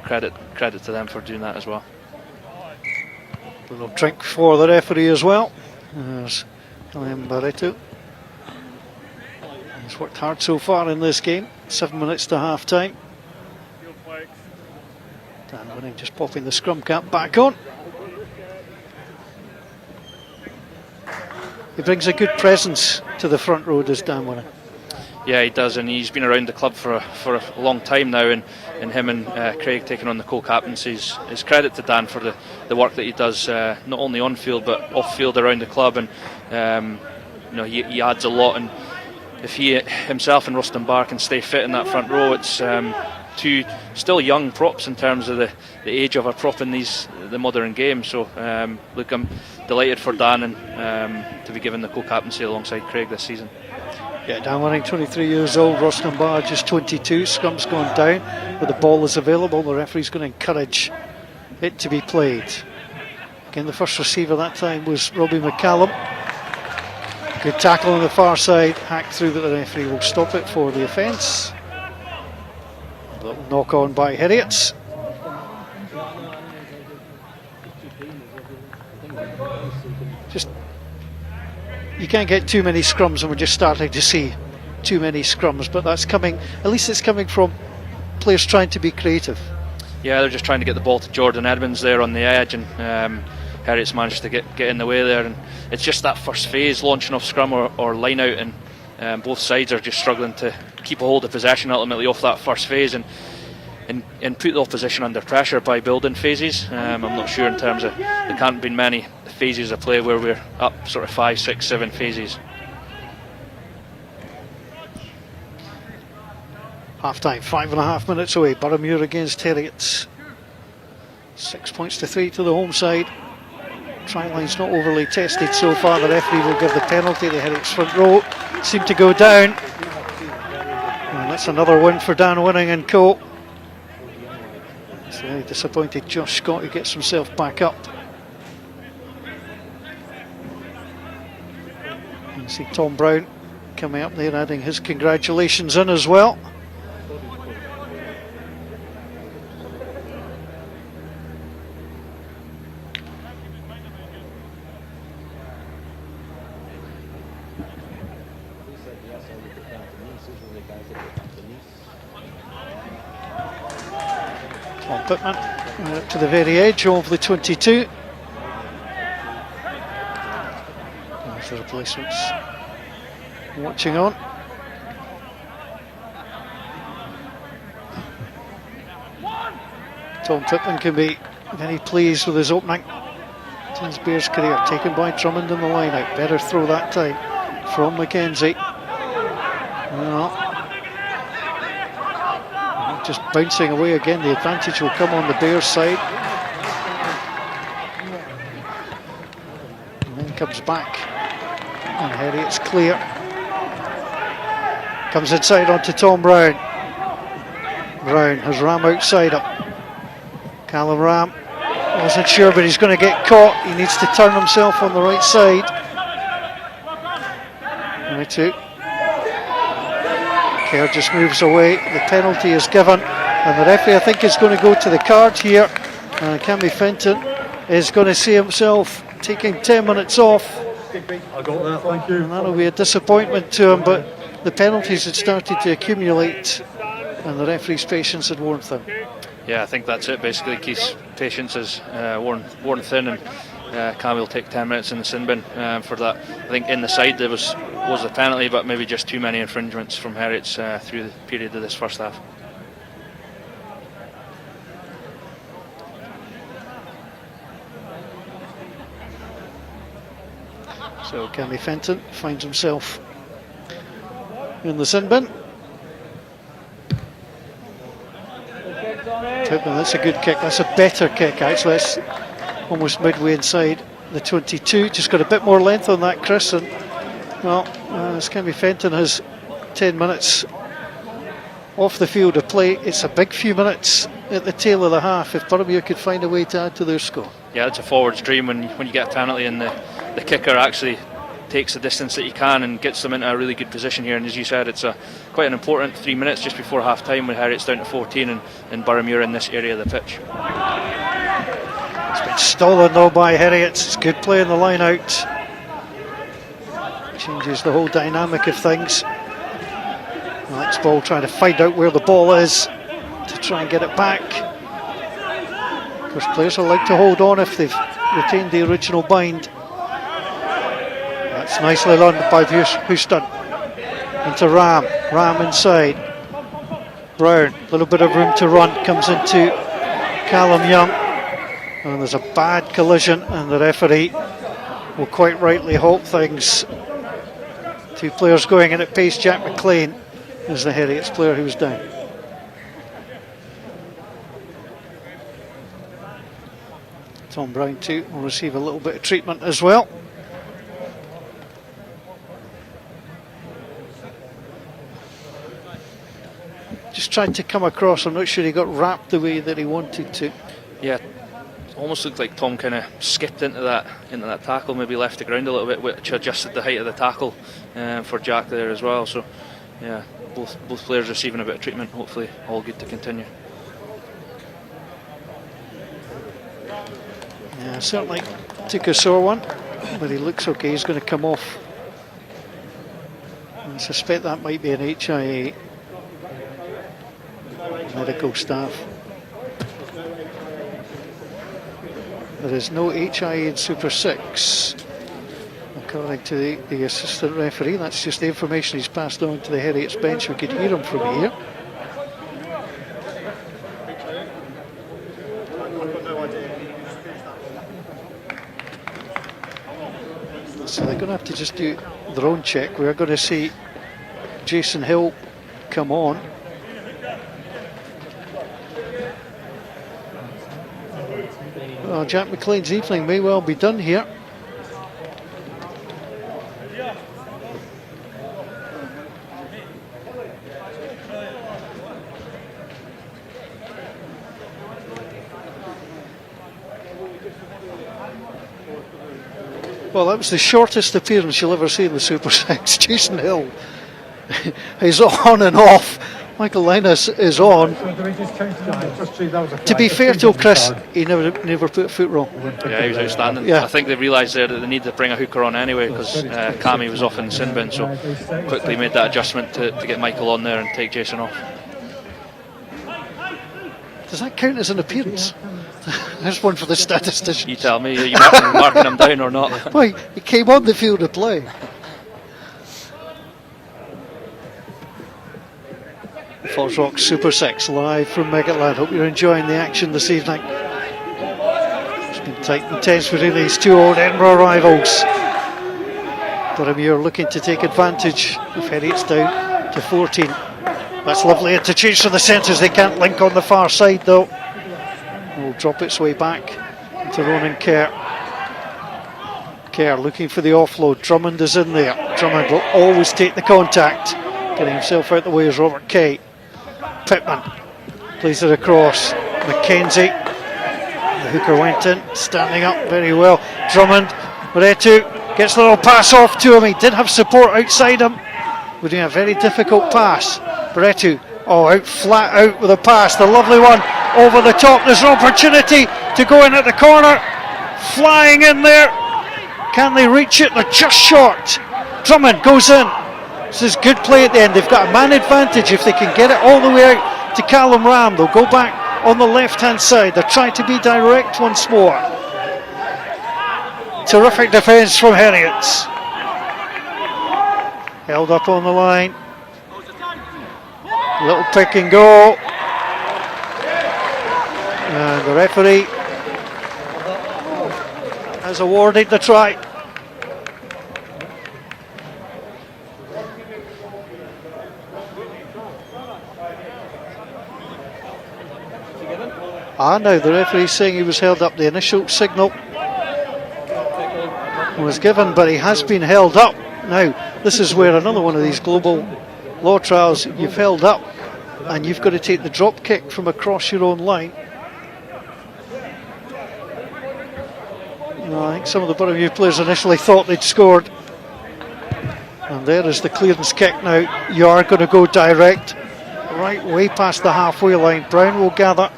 credit to them for doing that as well. A little drink for the referee as well. There's William Barreto. He's worked hard so far in this game. 7 minutes to half time. Dan Winning just popping the scrum cap back on. He brings a good presence to the front row, does Dan Winning? Yeah, he does, and he's been around the club for a long time now, and him and Craig taking on the co-captaincies is credit to Dan for the work that he does, not only on field but off field around the club, and he adds a lot. And if he himself and Rustin Barr can stay fit in that front row, it's two still young props in terms of the age of a prop in the modern game. So look, I'm delighted for Dan and to be given the co-captaincy alongside Craig this season. Yeah, Dan Winning, 23 years old, Ross Dunbar just 22. Scrum's gone down, but the ball is available. The referee's going to encourage it to be played. Again, the first receiver that time was Robbie McCallum. Good tackle on the far side, hacked through, but the referee will stop it for the offence. Knock on by Heriot. Just, you can't get too many scrums, and we're just starting to see too many scrums, but that's coming, at least it's coming from players trying to be creative. Yeah, they're just trying to get the ball to Jordan Edmonds there on the edge, and Heriot's managed to get in the way there, and it's just that first phase, launching off scrum or line out, and both sides are just struggling to keep a hold of possession ultimately off that first phase and put the opposition under pressure by building phases. I'm not sure in terms of, there can't been many phases of play where we're up sort of 5, 6, 7 phases. Half time, 5.5 minutes away. Boroughmuir against Heriot. 6 points to 3 to the home side. Try line's not overly tested so far. The referee will give the penalty. The Heriot's front row seem to go down. And that's another win for Dan Winning and co. It's very disappointed Josh Scott, who gets himself back up. You can see Tom Brown coming up there, adding his congratulations in as well. Tom Pittman up to the very edge of the 22. There's the replacements watching on. Tom Pittman can be very pleased with his opening in his Bears career, taken by Drummond in the line out. Better throw that time from Mackenzie. Well, just bouncing away again. The advantage will come on the Bears side. And then comes back, and Heriot's clear. Comes inside onto Tom Brown. Brown has Ram outside him. Callum Ram wasn't sure, but he's going to get caught. He needs to turn himself on the right side. Right two. Kerr just moves away. The penalty is given, and the referee, I think, is going to go to the card here. And Cammy Fenton is going to see himself taking 10 minutes off. I got that, thank you. And that'll be a disappointment to him, but the penalties had started to accumulate, and the referee's patience had worn thin. Yeah, I think that's it. Basically, Keith's patience is worn thin, and Cammy will take 10 minutes in the sin bin for that. I think in the side there was a penalty, but maybe just too many infringements from Heriot's through the period of this first half. So Cammy Fenton finds himself in the sin bin. Pittman, that's a good kick. That's a better kick, actually. That's almost midway inside the 22. Just got a bit more length on that, Chris. And well, as Cammy Fenton has 10 minutes off the field of play, it's a big few minutes at the tail of the half if Boroughmuir could find a way to add to their score. Yeah, it's a forward's dream when you get a penalty and the kicker actually takes the distance that he can and gets them into a really good position here. And as you said, it's quite an important 3 minutes just before half time when Heriot's down to 14 and Boroughmuir in this area of the pitch. It's been stolen though by Heriot. It's good play in the line out. Changes the whole dynamic of things. Alex Ball trying to find out where the ball is to try and get it back. Of course, players are like to hold on if they've retained the original bind. That's nicely done by Houston. Into Ram. Ram inside. Brown, a little bit of room to run. Comes into Callum Young. And there's a bad collision, and the referee will quite rightly halt things. Two players going in at pace. Jack McLean is the Heriot's player who's down. Tom Brown too will receive a little bit of treatment as well. Just tried to come across, I'm not sure he got wrapped the way that he wanted to. Yeah, almost looked like Tom kind of skipped into that tackle, maybe left the ground a little bit, which adjusted the height of the tackle for Jack there as well. So yeah, both players receiving a bit of treatment, hopefully all good to continue. Yeah, certainly took a sore one, but he looks okay. He's going to come off. I suspect that might be an HIA. Medical staff. There is no HIA in Super 6, according to the assistant referee. That's just the information he's passed on to the Heriot's bench. We could hear him from here. So they're going to have to just do their own check. We're going to see Jason Hill come on. Well, Jack McLean's evening may well be done here. Well, that was the shortest appearance you'll ever see in the Super 6. Jason Hill is on and off. Michael Linus is on. To be fair to Chris, he never put a foot wrong. Yeah, he was outstanding. Yeah. I think they realised there that they needed to bring a hooker on anyway, because Cammy was off in sin bin, so quickly made that adjustment to get Michael on there and take Jason off. Does that count as an appearance? There's one for the statistician. You tell me, are you marking him down or not? Well, he came on the field to play. FOSROC Super 6 live from Megatland. Hope you're enjoying the action this evening. It's been tight and tense between these two old Edinburgh rivals. Boroughmuir looking to take advantage of Heriot's down to 14. That's lovely interchange to the centres. They can't link on the far side though. Will drop its way back to Ronan Kerr. Kerr looking for the offload. Drummond is in there. Drummond will always take the contact. Getting himself out the way is Robert Kay. Pittman plays it across. McKenzie. The hooker went in, standing up very well. Drummond, Retu gets the little pass off to him. He did have support outside him. We're doing a very difficult pass. Retu, out flat out with a pass. The lovely one over the top. There's an opportunity to go in at the corner. Flying in there. Can they reach it? They're just short. Drummond goes in. This is good play at the end. They've got a man advantage if they can get it all the way out to Callum Ram. They'll go back on the left hand side. They're trying to be direct once more. Terrific defence from Heriot's. Held up on the line. Little pick and go. And the referee has awarded the try. Now the referee's saying he was held up. The initial signal was given, but he has been held up. Now, this is where another one of these global law trials, you've held up and you've got to take the drop kick from across your own line. I think some of the Boroughmuir players initially thought they'd scored. And there is the clearance kick now. You are going to go direct, right way past the halfway line. Brown will gather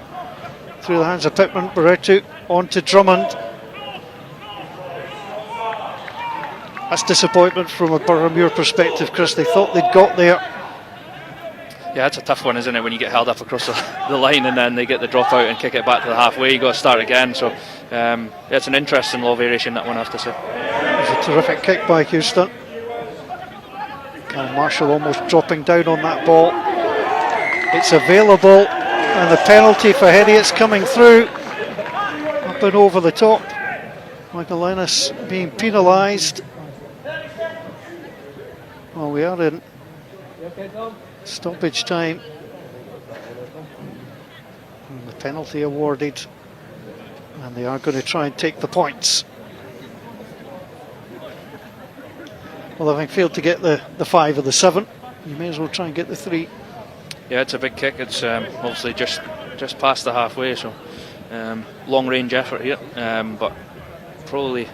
through the hands of Pittman. Barretu on to Drummond. That's disappointment from a Boroughmuir perspective, Chris. They thought they'd got there. Yeah, it's a tough one, isn't it, when you get held up across the line and then they get the drop out and kick it back to the halfway. You got to start again. So it's an interesting law variation, that one, I have to say. It was a terrific kick by Houston. Callum Marshall almost dropping down on that ball. It's available, and the penalty for Heriot's coming through. Up and over the top. Michael Linus being penalised. Well, we are in stoppage time. And the penalty awarded. And they are going to try and take the points. Well, having failed to get the 5 or the 7, you may as well try and get the 3. Yeah, it's a big kick. It's obviously just past the halfway, so long range effort here, but probably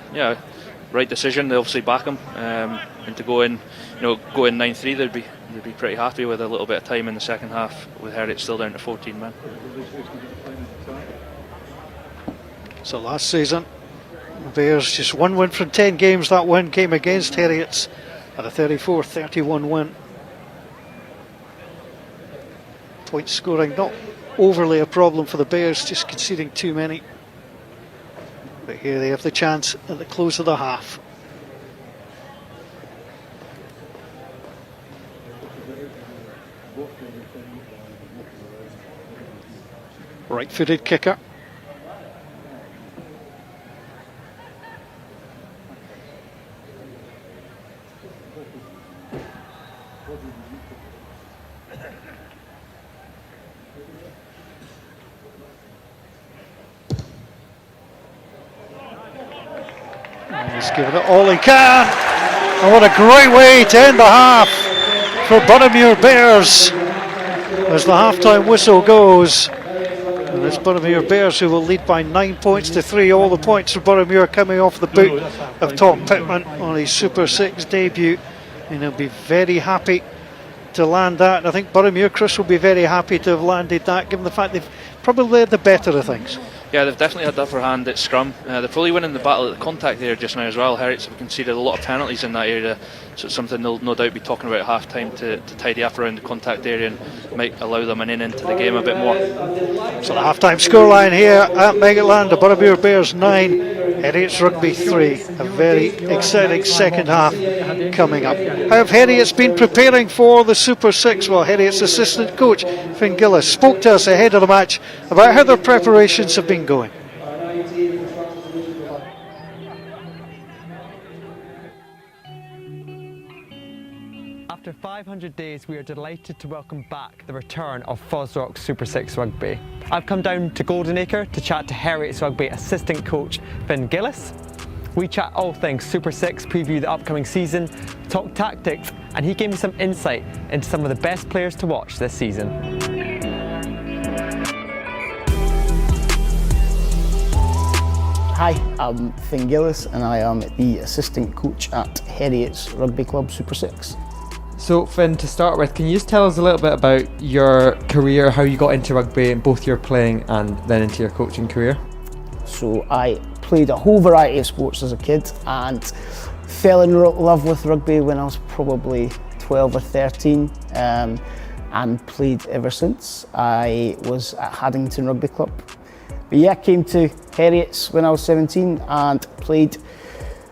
right decision. They obviously back him, and to go in 9-3, they'd be pretty happy with a little bit of time in the second half with Heriot still down to 14 men. So last season, the Bears just 1 win from 10 games. That win came against Heriot's at a 34-31 win. Point scoring not overly a problem for the Bears, just conceding too many. But here they have the chance at the close of the half. Right-footed kicker. He's given it all he can. And what a great way to end the half for Boroughmuir Bears as the half-time whistle goes. And it's Boroughmuir Bears who will lead by 9 points to 3. All the points for Boroughmuir coming off the boot of Tom Pittman on his Super 6 debut. And he'll be very happy to land that. And I think Boroughmuir, Chris, will be very happy to have landed that, given the fact they've probably had the better of things. Yeah, they've definitely had the upper hand at scrum. They're probably winning the battle at the contact area just now as well. Heriot's have conceded a lot of penalties in that area, so it's something they'll no doubt be talking about at half time to tidy up around the contact area and might allow them an in into the game a bit more. So the half-time scoreline here at Meggetland, the Boroughmuir Bears 9, Heriot's Rugby 3. A very exciting second half coming up. How have Heriot's been preparing for the Super 6? Well, Heriot's assistant coach, Finn Gillis, spoke to us ahead of the match about how their preparations have been going. After 500 days, we are delighted to welcome back the return of FOSROC Super 6 Rugby. I've come down to Goldenacre to chat to Heriot's Rugby assistant coach Finn Gillis. We chat all things Super 6, preview the upcoming season, talk tactics, and he gave me some insight into some of the best players to watch this season. Hi, I'm Finn Gillis and I am the assistant coach at Heriot's Rugby Club Super 6. So Finn, to start with, can you just tell us a little bit about your career, how you got into rugby, both your playing and then into your coaching career? So I played a whole variety of sports as a kid and fell in love with rugby when I was probably 12 or 13 and played ever since. I was at Haddington Rugby Club. But yeah, I came to Heriot's when I was 17 and played,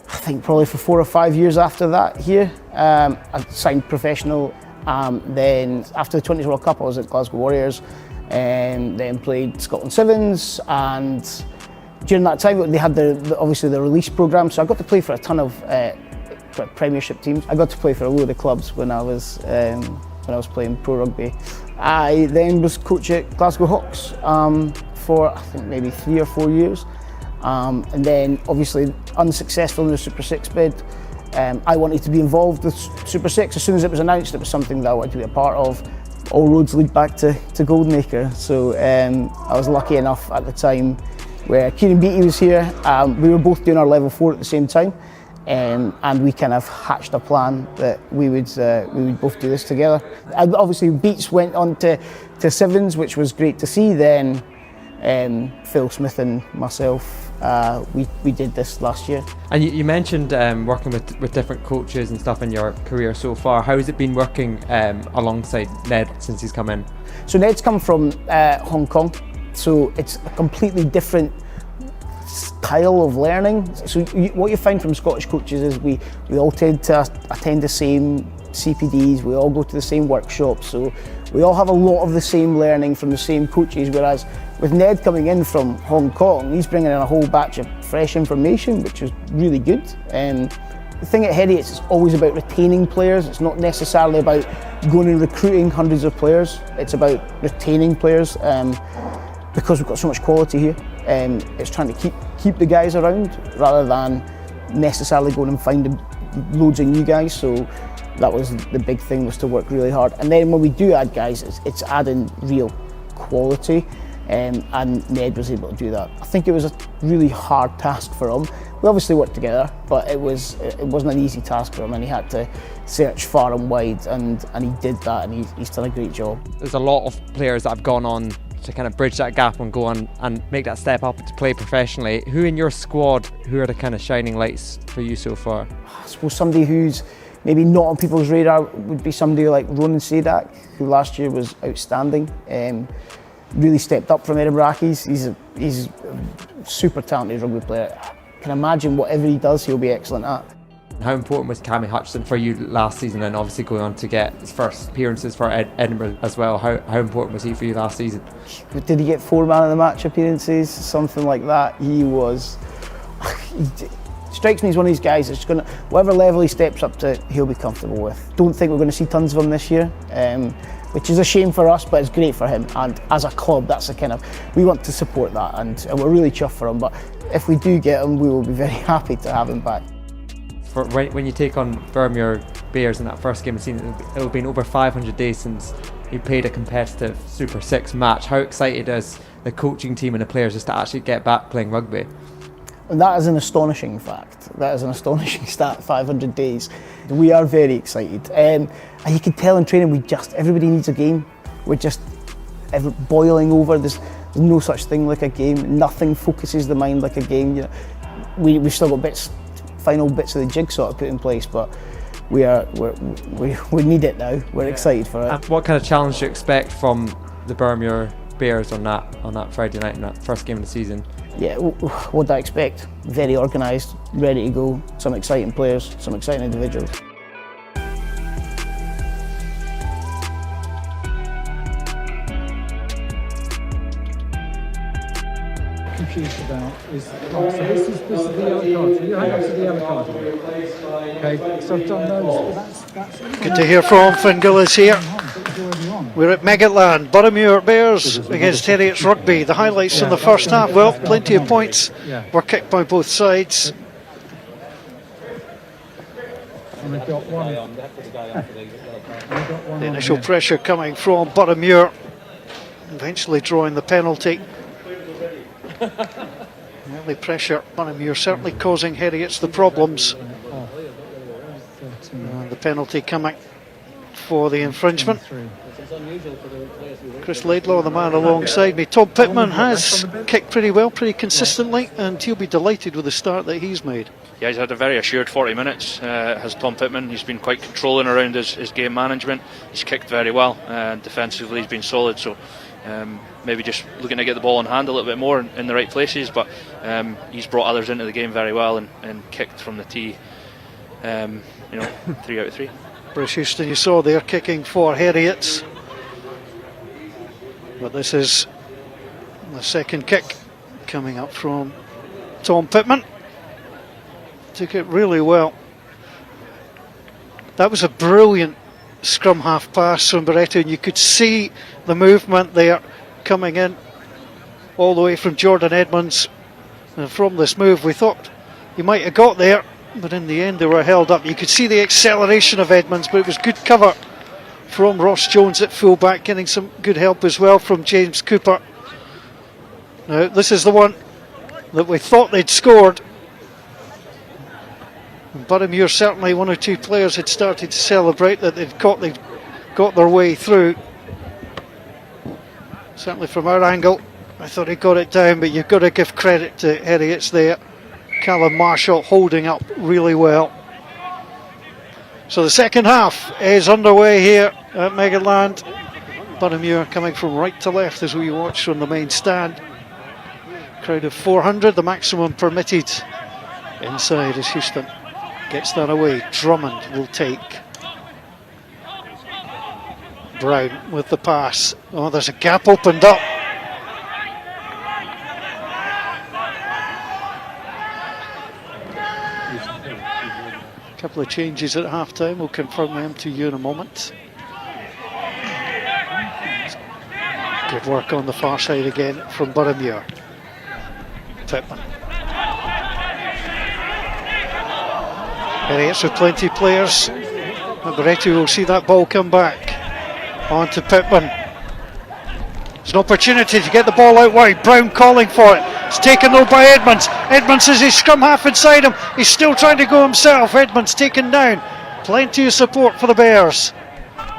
I think probably for 4 or 5 years after that here. I signed professional, then after the 20s World Cup I was at Glasgow Warriors and then played Scotland Sevens, and during that time they had obviously the release programme, so I got to play for a ton of Premiership teams. I got to play for a load of clubs when I was playing pro rugby. I then was coach at Glasgow Hawks for I think maybe 3 or 4 years. And then obviously unsuccessful in the Super 6 bid. I wanted to be involved with Super 6. As soon as it was announced, it was something that I wanted to be a part of. All roads lead back to Goldenacre. So I was lucky enough at the time where Kieran Beattie was here. We were both doing our level 4 at the same time. And we kind of hatched a plan that we would both do this together. And obviously Beats went on to Sevens, which was great to see. Then Phil Smith and myself, we did this last year. And you mentioned working with different coaches and stuff in your career so far. How has it been working alongside Ned since he's come in? So Ned's come from Hong Kong, so it's a completely different style of learning. So what you find from Scottish coaches is we all tend to attend the same CPDs, we all go to the same workshops, so we all have a lot of the same learning from the same coaches, whereas with Ned coming in from Hong Kong, he's bringing in a whole batch of fresh information, which is really good. The thing at Heriot's is always about retaining players. It's not necessarily about going and recruiting hundreds of players, it's about retaining players because we've got so much quality here. It's trying to keep the guys around rather than necessarily going and finding loads of new guys. So that was the big thing, was to work really hard. And then when we do add guys, it's adding real quality, and Ned was able to do that. I think it was a really hard task for him. We obviously worked together, but it wasn't an easy task for him, and he had to search far and wide, and he did that, and he's done a great job. There's a lot of players that have gone on to kind of bridge that gap and go on and make that step up to play professionally. Who in your squad, who are the kind of shining lights for you so far? I suppose somebody who's maybe not on people's radar would be somebody like Ronan Sadak, who last year was outstanding. Really stepped up from Edinburgh. He's a super talented rugby player. I can imagine whatever he does, he'll be excellent at. How important was Cammy Hutchinson for you last season, and obviously going on to get his first appearances for Edinburgh as well? How important was he for you last season? Did he get 4 man of the match appearances, something like that? He was. He strikes me as one of these guys that's going to, whatever level he steps up to, he'll be comfortable with. Don't think we're going to see tons of him this year, which is a shame for us, but it's great for him. And as a club, that's the kind of, we want to support that, and we're really chuffed for him. But if we do get him, we will be very happy to have him back. When you take on Boroughmuir Bears in that first game of the season, it'll been over 500 days since you played a competitive Super 6 match. How excited is the coaching team and the players just to actually get back playing rugby? And that is an astonishing fact. That is an astonishing stat, 500 days. We are very excited. And you can tell in training, everybody needs a game. We're just boiling over. There's no such thing like a game. Nothing focuses the mind like a game. You know, we've still got final bits of the jigsaw to put in place, but we need it now. We're excited for it. And what kind of challenge do you expect from the Boroughmuir Bears on that Friday night in that first game of the season? Yeah, what do I expect? Very organised, ready to go, some exciting players, some exciting individuals. Confused about is, so this is the yellow card. So you hang on to the yellow card. Okay, so I've done those. That's Good to hear from Finn Gillis here. We're at Megatland, Boroughmuir Bears against Heriot's Rugby. The highlights in the first half, well, plenty of points were kicked by both sides. And we've got one. The initial pressure coming from Boroughmuir, eventually drawing the penalty. Early pressure, Boroughmuir certainly causing Heriot's the problems. And the penalty coming for the infringement. Chris Laidlaw, the man alongside me. Tom Pittman has kicked pretty well, pretty consistently, and he'll be delighted with the start that he's made. Yeah, he's had a very assured 40 minutes, has Tom Pittman. He's been quite controlling around his game management. He's kicked very well, and defensively he's been solid, so maybe just looking to get the ball in hand a little bit more in the right places, but he's brought others into the game very well and kicked from the tee, 3 out of 3. Bruce Houston, you saw there kicking for Heriot's, but this is the second kick coming up from Tom Pittman. Took it really well. That was a brilliant scrum half pass from Barreto, and you could see the movement there coming in all the way from Jordan Edmonds. And from this move we thought he might have got there, but in the end they were held up. You could see the acceleration of Edmonds, but it was good cover from Ross Jones at fullback, getting some good help as well from James Cooper. Now this is the one that we thought they'd scored. Boroughmuir, certainly one or two players had started to celebrate that they'd got their way through. Certainly from our angle, I thought he got it down, but you've got to give credit to Heriot's there. Callum Marshall holding up really well. So the second half is underway here at Megaland. Boroughmuir coming from right to left as we watch from the main stand. Crowd of 400, the maximum permitted inside as Houston gets that away. Drummond will take. Brown with the pass. Oh, there's a gap opened up. A couple of changes at half time. We'll confirm them to you in a moment. Good work on the far side again from Boroughmuir. Pittman. Heriot's with plenty of players. Moretti will see that ball come back. On to Pittman. There's an opportunity to get the ball out wide. Brown calling for it. It's taken though by Edmonds. Edmonds is his scrum half inside him. He's still trying to go himself. Edmonds taken down. Plenty of support for the Bears.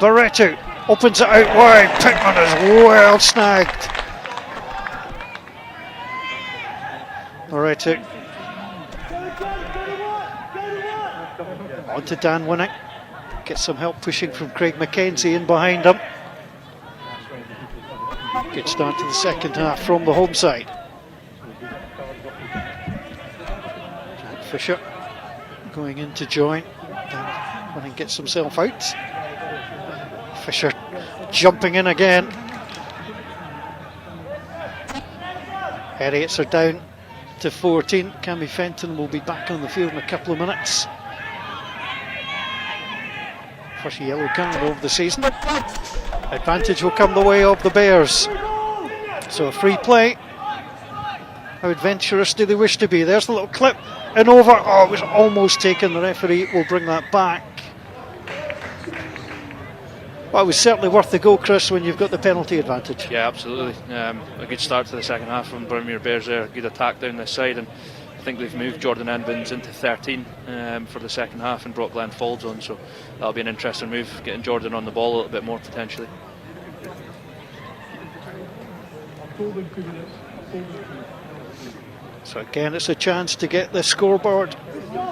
Barreto opens it out wide. Pittman is well snagged. Barreto. On to Dan Winnick. Gets some help pushing from Craig McKenzie in behind him. Good start to the second half from the home side. Jack Fisher going in to join. Dan Winnick gets himself out. Fisher jumping in again. Heriots are down to 14. Cammy Fenton will be back on the field in a couple of minutes. First yellow card of the season. Advantage will come the way of the Bears. So a free play. How adventurous do they wish to be? There's the little clip and over. Oh, it was almost taken. The referee will bring that back. Well, it was certainly worth the goal, Chris, when you've got the penalty advantage. Yeah, absolutely. A good start to the second half from Boroughmuir Bears there. Good attack down this side, and I think they've moved Jordan Edmonds into 13 for the second half and brought Glenn Faulds on, so that'll be an interesting move, getting Jordan on the ball a little bit more potentially. So again, it's a chance to get the scoreboard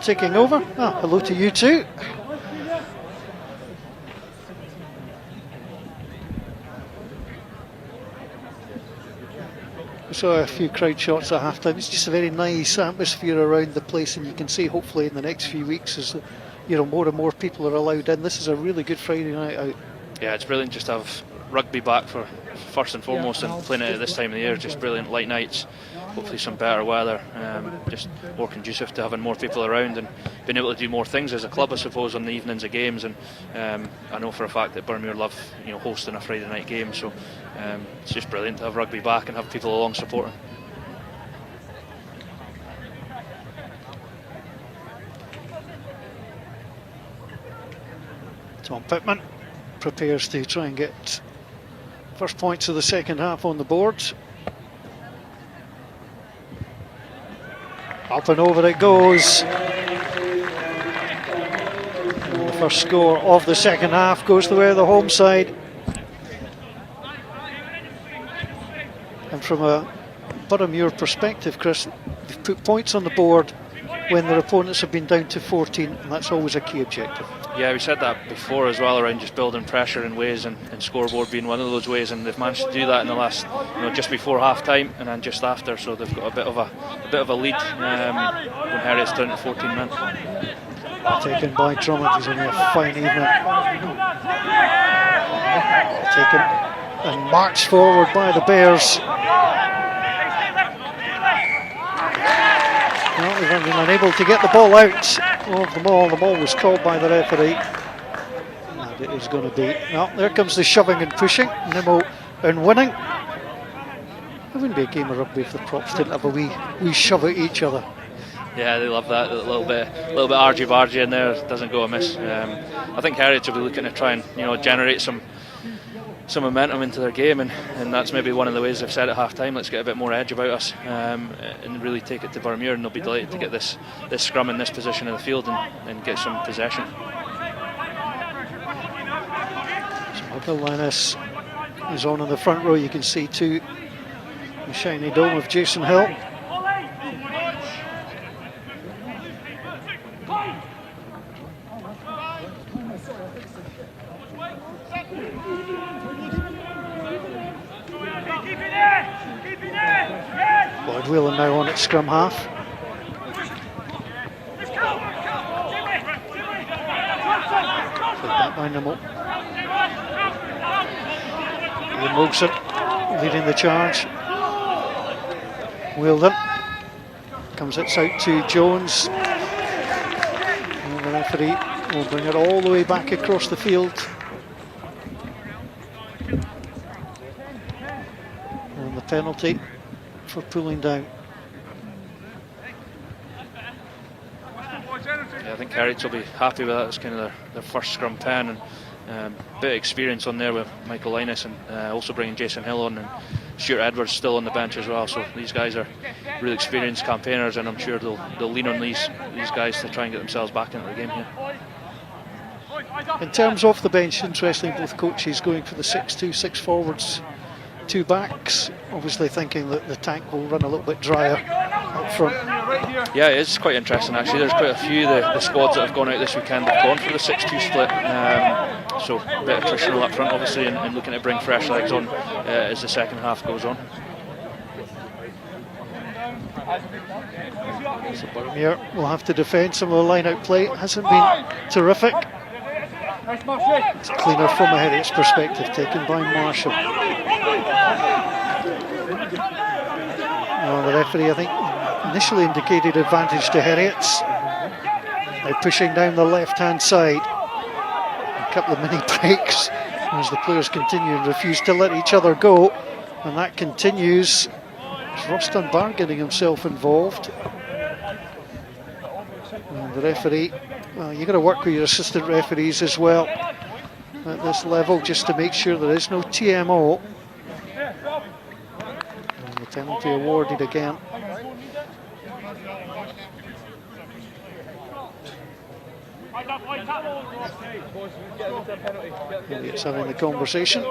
ticking over. Hello to you too. We saw a few crowd shots at half time. It's just a very nice atmosphere around the place, and you can see hopefully in the next few weeks as more and more people are allowed in. This is a really good Friday night out. Yeah, it's brilliant just to have rugby back for first and foremost, and playing it at this time of the year. Just brilliant. Light nights, hopefully some better weather, just more conducive to having more people around and being able to do more things as a club, I suppose, on the evenings of games. And I know for a fact that Boroughmuir love hosting a Friday night game, so it's just brilliant to have rugby back and have people along supporting. Tom Pittman prepares to try and get first points of the second half on the board. Up and over it goes. And the first score of the second half goes the way of the home side. And from a Boroughmuir perspective, Chris, they've put points on the board when their opponents have been down to 14, and that's always a key objective. Yeah, we said that before as well, around just building pressure in ways, and scoreboard being one of those ways, and they've managed to do that in the last, just before half time and then just after, so they've got a bit of a lead when Heriot's down to 14 men. Taken by Drummond. He's only a fine evening. Taken and marched forward by the Bears. Well, they've been unable to get the ball out of the ball. The ball was called by the referee, and it is going to be. Well, there comes the shoving and pushing. Nimmo and Winning. It wouldn't be a game of rugby if the props didn't have a wee shove at each other. Yeah, they love that. A little bit argy-bargy in there doesn't go amiss. I think Heriot will be looking to try and generate some momentum into their game, and that's maybe one of the ways they've said at half time, let's get a bit more edge about us and really take it to Boroughmuir, and they'll be delighted to get this scrum in this position of the field and get some possession. So Michael Linus is on in the front row. You can see too the shiny dome of Jason Hill. Lloyd Whelan now on at scrum half. Back by Nimmo. Ian Wilson leading the charge. Whelan comes it out to Jones. And the referee will bring it all the way back across the field. And the penalty for pulling down. Yeah, I think Heriot will be happy with that. It's kind of their first scrum pen, and bit of experience on there with Michael Linus, and also bringing Jason Hill on, and Stuart Edwards still on the bench as well. So these guys are really experienced campaigners, and I'm sure they'll lean on these guys to try and get themselves back into the game here. In terms of the bench, interesting, both coaches going for the 6-2, 6 forwards, 2 backs, obviously thinking that the tank will run a little bit drier up front. Yeah, it's quite interesting actually. There's quite a few the squads that have gone out this weekend have gone for the 6-2 split, so a bit of attritional up front obviously, and looking to bring fresh legs on as the second half goes on. So Boroughmuir will have to defend. Some of the line-out play hasn't been terrific. It's cleaner from a Heriot's perspective, taken by Marshall. Well, the referee, I think, initially indicated advantage to Heriot's. Now pushing down the left-hand side. A couple of mini breaks as the players continue and refuse to let each other go. And that continues. It's Ross Dunbar getting himself involved. And the referee, well, you've got to work with your assistant referees as well at this level just to make sure there is no TMO. And the penalty awarded again. Heriot's having the conversation.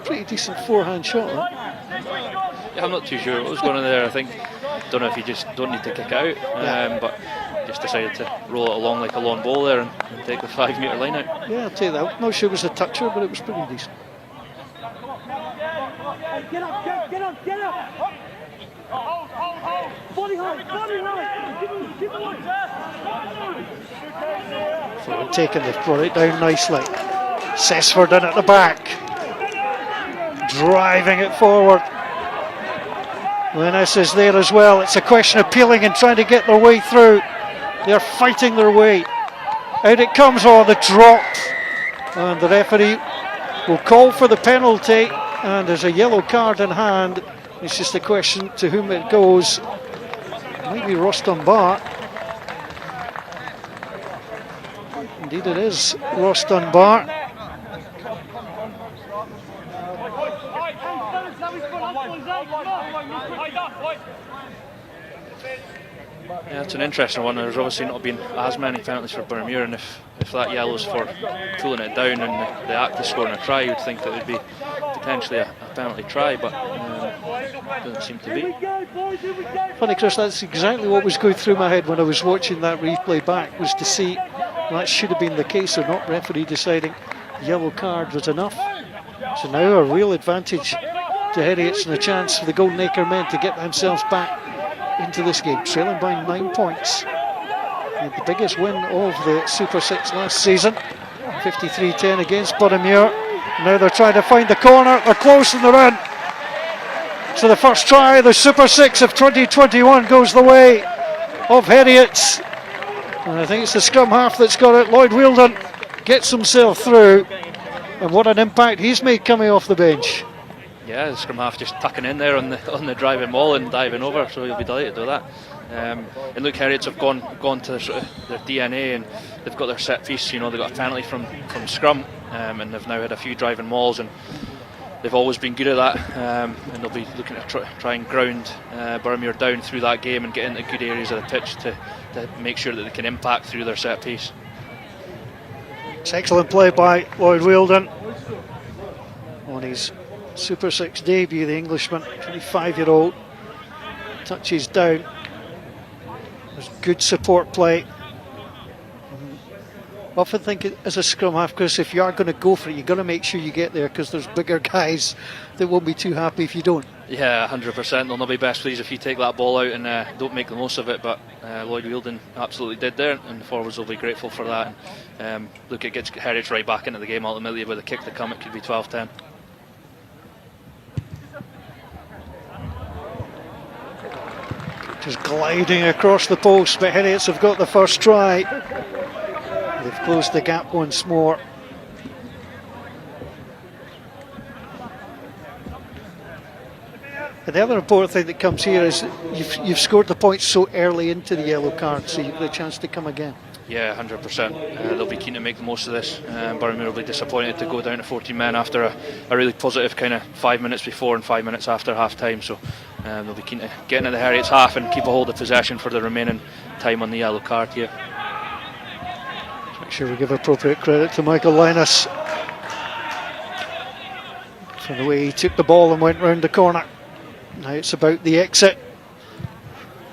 Pretty decent forehand shot, huh? Yeah, I'm not too sure what was going on there. I don't know if you just don't need to kick out, but just decided to roll it along like a long ball there and take the 5 metre line out. Yeah, I'll take that. Not sure it was a toucher, but it was pretty decent. Get up, get up, get up! Hold! Body high! Forward taken, they've brought it down nicely. Cessford in at the back. Driving it forward. Linus is there as well. It's a question of peeling and trying to get their way through. They're fighting their way. Out it comes, the drop. And the referee will call for the penalty. And there's a yellow card in hand. It's just a question to whom it goes. Maybe Ross Dunbar. Indeed it is Ross Dunbar. Yeah, it's an interesting one. There's obviously not been as many penalties for Boroughmuir, and if that yellow's for pulling it down and the act of scoring a try, you'd think that it would be potentially a penalty try, but doesn't seem to be. Funny, Chris, that's exactly what was going through my head when I was watching that replay back, was to see that should have been the case or not. Referee deciding yellow card was enough. So now a real advantage to Heriot's and a chance for the Golden Acre men to get themselves back into this game, trailing by 9 points. The biggest win of the Super 6 last season, 53-10 against Boroughmuir. Now they're trying to find the corner, they're close and they're in. So the first try, the Super 6 of 2021 goes the way of Heriot's. And I think it's the scrum half that's got it. Lloyd Wheeldon gets himself through. And what an impact he's made coming off the bench. Yeah, the scrum half just tucking in there on the driving wall and diving over, so you'll be delighted with that. And look, Heriot's have gone to sort of their DNA, and they've got their set piece. You know, they've got a penalty from scrum, and they've now had a few driving walls, and they've always been good at that. And they'll be looking to try and ground Boroughmuir down through that game and get into good areas of the pitch to make sure that they can impact through their set piece. It's excellent play by Lloyd Wheeldon on his Super 6 debut. The Englishman, 25-year-old, touches down. There's good support play. I often think as a scrum half, Chris, if you are going to go for it, you've got to make sure you get there, because there's bigger guys that won't be too happy if you don't. Yeah, 100%. They'll not be best pleased if you take that ball out and don't make the most of it, but Lloyd Wheeldon absolutely did there, and the forwards will be grateful for that. And, look, it gets Heriot right back into the game ultimately. With a kick to come, it could be 12-10. Just gliding across the post, but Heriots have got the first try. They've closed the gap once more. And the other important thing that comes here is you've scored the points so early into the yellow card, so you've got a chance to come again. Yeah, 100%. They'll be keen to make the most of this. Boroughmuir will be disappointed to go down to 14 men after a really positive kind of 5 minutes before and 5 minutes after half time. So they'll be keen to get into the Heriot's half and keep a hold of possession for the remaining time on the yellow card here. Make sure we give appropriate credit to Michael Linus for the way he took the ball and went round the corner. Now it's about the exit.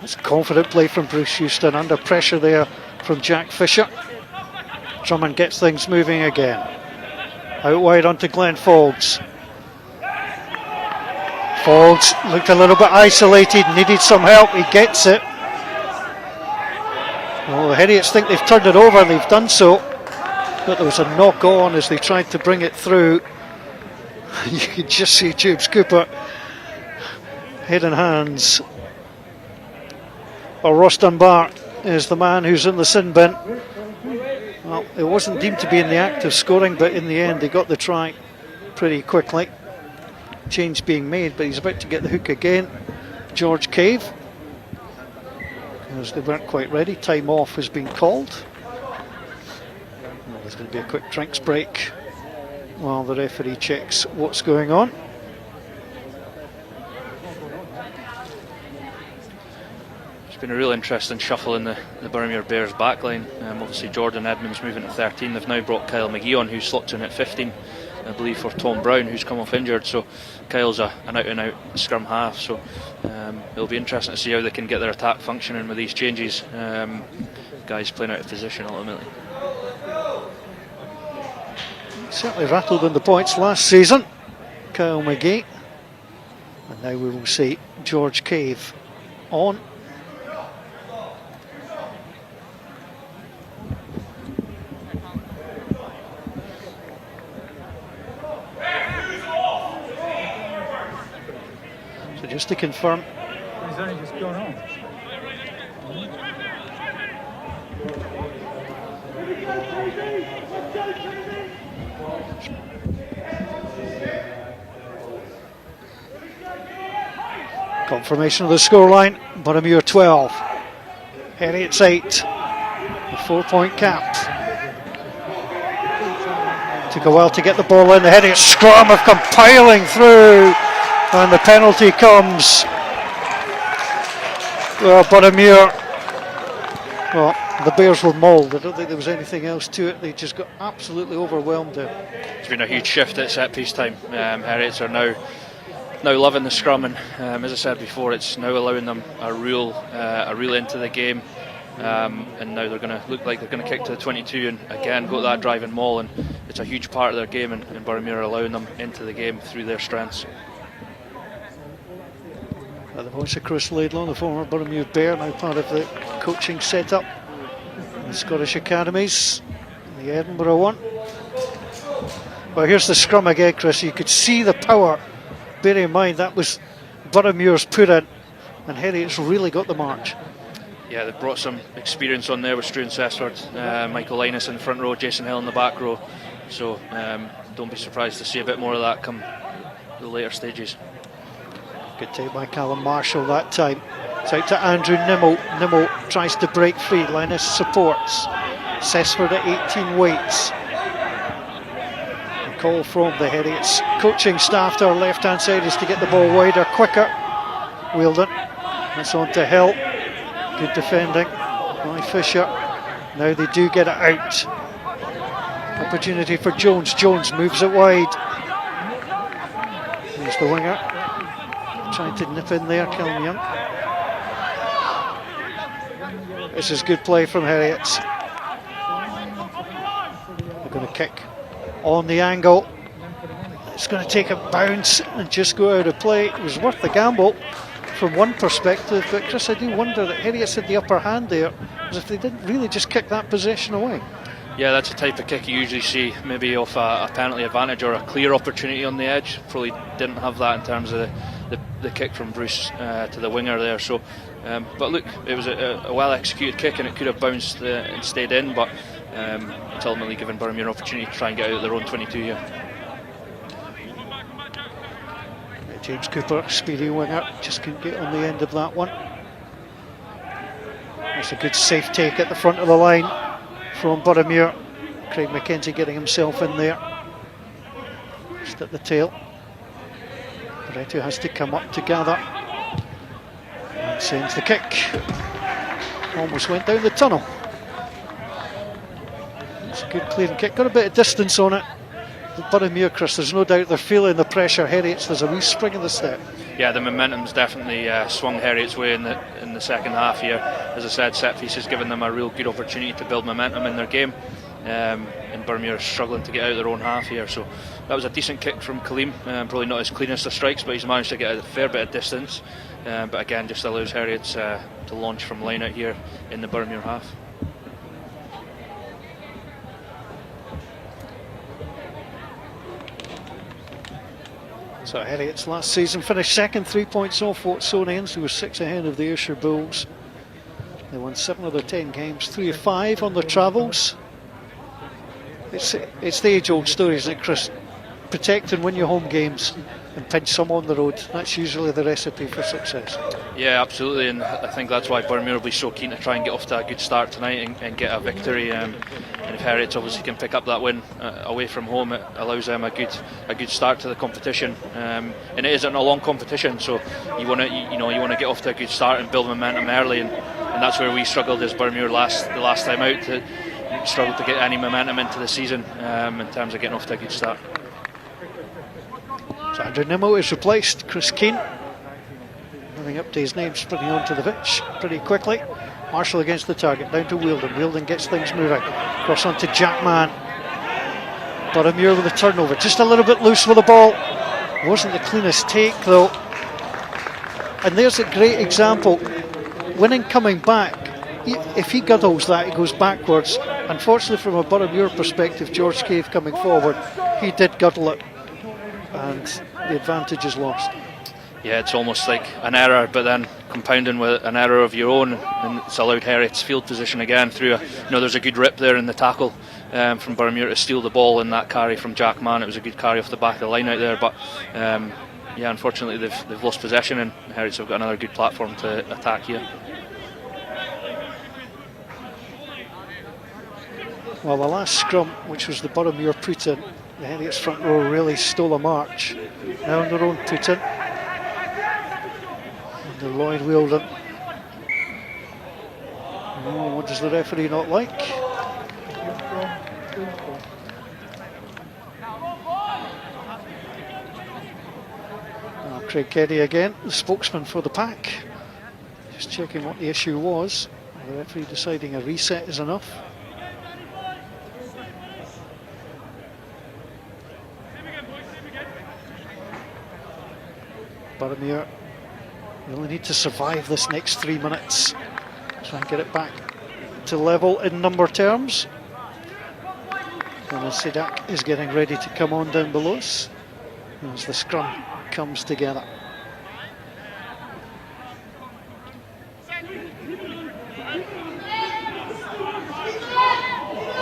It's confident play from Bruce Houston, under pressure there from Jack Fisher. Drummond gets things moving again. Out wide onto Glenn Foggs. Foggs looked a little bit isolated, needed some help, he gets it. Well, the Heriots think they've turned it over and they've done so, but there was a knock on as they tried to bring it through. You could just see James Cooper, head and hands. Well, Ross Dunbar is the man who's in the sin bin. Well, it wasn't deemed to be in the act of scoring, but in the end they got the try pretty quickly. Change being made, but he's about to get the hook again. George Cave, because they weren't quite ready. Time off has been called. Well, there's going to be a quick drinks break while the referee checks what's going on. It's been a real interesting shuffle in the Boroughmuir Bears backline. Obviously Jordan Edmonds moving to 13. They've now brought Kyle McGee on, who slots in at 15, I believe, for Tom Brown, who's come off injured. So Kyle's an out-and-out scrum half. So it'll be interesting to see how they can get their attack functioning with these changes. Guys playing out of position ultimately. Certainly rattled in the points last season, Kyle McGee. And now we will see George Cave on. So just to confirm, He's only just gone on. confirmation of the scoreline. Boroughmuir 12, Heriot's 8, a 4-point cap. Took a while to get the ball in. The Heriot scrum have come piling through, and the penalty comes. Well, Boroughmuir, well, the Bears were mauled. I don't think there was anything else to it. They just got absolutely overwhelmed there. It's been a huge shift at set piece time. Heriots are now loving the scrum, and as I said before, it's now allowing them a real into the game. And now they're going to look like they're going to kick to the 22 and again go to that drive and maul, and it's a huge part of their game, and Boroughmuir are allowing them into the game through their strengths. The voice of Chris Laidlaw, the former Boroughmuir Bear, now part of the coaching setup in the Scottish Academies, the Edinburgh one. Well, here's the scrum again, Chris. You could see the power. Bear in mind that was Boroughmuir's put in, and Heriot's really got the march. Yeah, they've brought some experience on there with Struan Sessford, Michael Linus in the front row, Jason Hill in the back row. So don't be surprised to see a bit more of that come the later stages. Good take by Callum Marshall that time. It's out to Andrew Nimmo. Nimmo tries to break free. Linus supports. Sessford at 18 waits. A call from the Heriot's coaching staff to our left hand side is to get the ball wider, quicker. Wheeldon. That's on to Hill. Good defending by Fisher. Now they do get it out. Opportunity for Jones. Jones moves it wide. Here's the winger. Trying to nip in there, Callum Young. This is good play from Heriot's. They're going to kick on the angle. It's going to take a bounce and just go out of play. It was worth the gamble from one perspective, but Chris, I do wonder that Heriot's had the upper hand there, as if they didn't really just kick that possession away. Yeah, that's the type of kick you usually see, maybe off a penalty advantage or a clear opportunity on the edge. Probably didn't have that in terms of the kick from Bruce to the winger there. So, but look, it was a well executed kick, and it could have bounced and stayed in, but it's ultimately given Boroughmuir an opportunity to try and get out of their own 22 here. James Cooper, speedy winger, just couldn't get on the end of that one. That's a good safe take at the front of the line from Boroughmuir. Craig McKenzie getting himself in there. Just at the tail. Heriot has to come up to gather. And sends the kick. Almost went down the tunnel. It's a good clearing kick. Got a bit of distance on it. Boroughmuir, Chris, there's no doubt they're feeling the pressure. Heriot's, there's a wee spring in the step. Yeah, the momentum's definitely swung Heriot's way in the second half here. As I said, set piece has given them a real good opportunity to build momentum in their game. And Boroughmuir is struggling to get out of their own half here. So that was a decent kick from Kaleem. Probably not his cleanest of strikes, but he's managed to get a fair bit of distance. But again, just allows Heriot to launch from line out here in the Boroughmuir half. So Heriot's last season finished second, 3 points off Watsonians, who were 6 ahead of the Ayrshire Bulls. They won 7 of their 10 games, 3 of 5 on their travels. It's the age-old story, isn't it, Chris? Protect and win your home games and pinch some on the road. That's usually the recipe for success. Yeah, absolutely, and I think that's why Boroughmuir will be so keen to try and get off to a good start tonight and get a victory. And if Heriot obviously can pick up that win away from home, it allows them a good start to the competition. And it isn't a long competition, so you want to get off to a good start and build momentum early, and that's where we struggled as Boroughmuir the last time out. Struggled to get any momentum into the season in terms of getting off to a good start. So Andrew Nimmo is replaced. Chris Keane living up to his name, sprinting onto the pitch pretty quickly. Marshall against the target, down to Wheeldon. Wheeldon gets things moving. Cross onto Jackman. Boroughmuir with a turnover, just a little bit loose with the ball. Wasn't the cleanest take though. And there's a great example. Winning coming back. If he guddles that, he goes backwards. Unfortunately, from a Boroughmuir perspective, George Cave coming forward, he did guddle it, and the advantage is lost. Yeah, it's almost like an error, but then compounding with an error of your own, and it's allowed Heriot's field position again through there's a good rip there in the tackle from Boroughmuir to steal the ball in that carry from Jack Mann. It was a good carry off the back of the line out there, but yeah, unfortunately they've lost possession, and Heriot's have got another good platform to attack here. Well, the last scrum, which was the Boroughmuir put-in, the Heriot's front row really stole a march. Now on their own put-in. Under Lloyd Wheeldon. Oh, what does the referee not like? Oh, Craig Keddy again, the spokesman for the pack. Just checking what the issue was. The referee deciding a reset is enough. Boroughmuir really need to survive this next 3 minutes. Try and get it back to level in number terms. And Sidak is getting ready to come on down below us as the scrum comes together.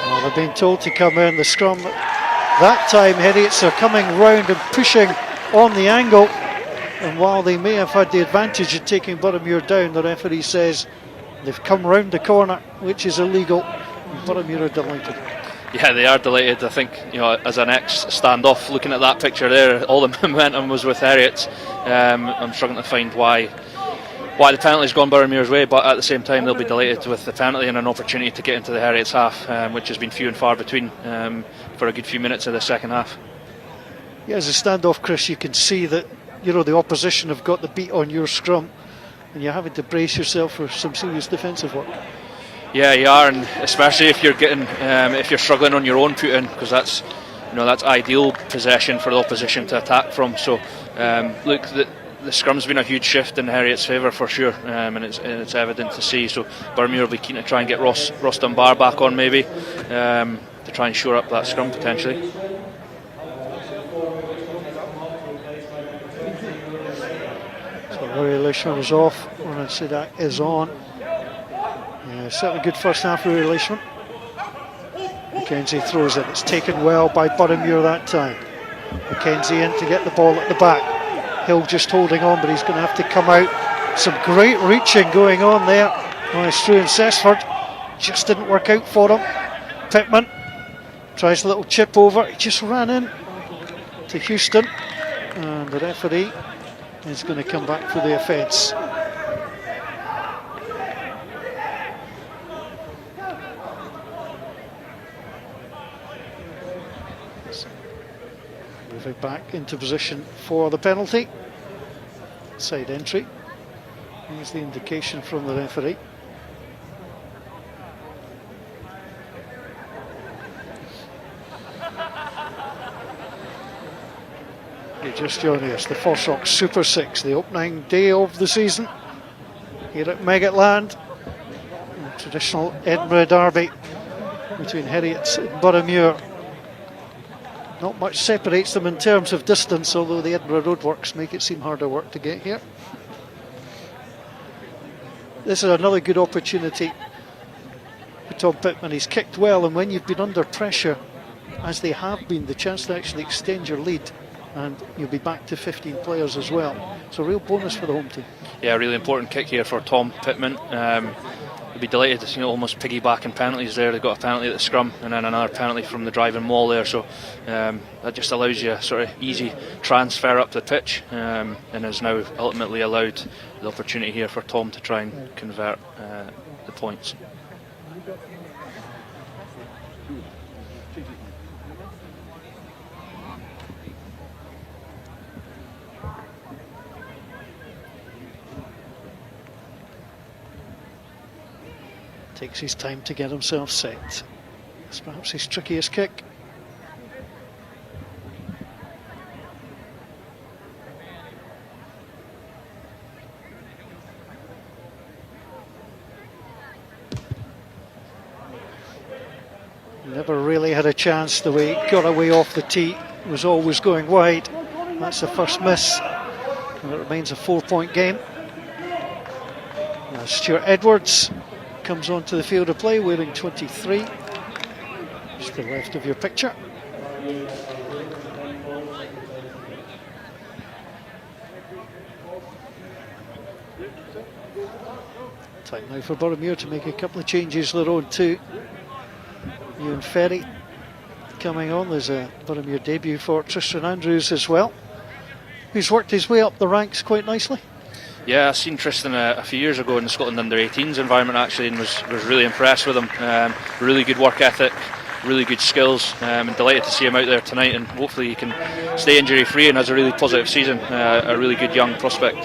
Well, they're being told to come in. The scrum that time, Heriots are coming round and pushing on the angle. And while they may have had the advantage of taking Boroughmuir down, the referee says they've come round the corner, which is illegal. And Boroughmuir are delighted. Yeah, they are delighted. I think, as an ex-standoff, looking at that picture there, all the momentum was with Heriot. I'm struggling to find why the penalty's gone Boroughmuir's way, but at the same time they'll be delighted with the penalty and an opportunity to get into the Heriot's half, which has been few and far between for a good few minutes of the second half. Yeah, as a standoff, Chris, you can see that the opposition have got the beat on your scrum, and you're having to brace yourself for some serious defensive work. Yeah, you are, and especially if you're struggling on your own put-in, because that's ideal possession for the opposition to attack from. So, look, the scrum's been a huge shift in Heriot's favour for sure, and it's evident to see. So, Boroughmuir will be keen to try and get Ross Dunbar back on maybe to try and shore up that scrum potentially. Rory Leishman is off, Ronan Sidak is on. Yeah, certainly good first half, Rory Leishman. McKenzie throws it, it's taken well by Boroughmuir that time. McKenzie in to get the ball at the back. Hill just holding on, but he's going to have to come out. Some great reaching going on there by Struan Cessford. Just didn't work out for him. Pittman tries a little chip over. He just ran in to Houston, and the referee is going to come back for the offence. Moving back into position for the penalty. Side entry. Here's the indication from the referee. You're just joining us, the FOSROC Super 6, the opening day of the season here at Meggetland. Traditional Edinburgh derby between Heriot and Boroughmuir. Not much separates them in terms of distance, although the Edinburgh roadworks make it seem harder work to get here. This is another good opportunity for Tom Pittman. He's kicked well, and when you've been under pressure, as they have been, the chance to actually extend your lead, and you'll be back to 15 players as well. So a real bonus for the home team. Yeah, really important kick here for Tom Pittman. He'd be delighted to see almost piggybacking penalties there. They got a penalty at the scrum and then another penalty from the driving maul there. So that just allows you a sort of easy transfer up the pitch, and has now ultimately allowed the opportunity here for Tom to try and convert the points. Takes his time to get himself set. It's perhaps his trickiest kick. Never really had a chance the way he got away off the tee. Was always going wide. That's the first miss, and it remains a 4-point game. Now Stuart Edwards comes onto the field of play wearing 23, just to the left of your picture. Time now for Boroughmuir to make a couple of changes of their own too. Ewan Ferry coming on. There's a Boroughmuir debut for Tristan Andrews as well, who's worked his way up the ranks quite nicely. Yeah, I've seen Tristan a few years ago in the Scotland under-18s environment actually, and was really impressed with him. Really good work ethic, really good skills, and delighted to see him out there tonight, and hopefully he can stay injury free and has a really positive season. A really good young prospect.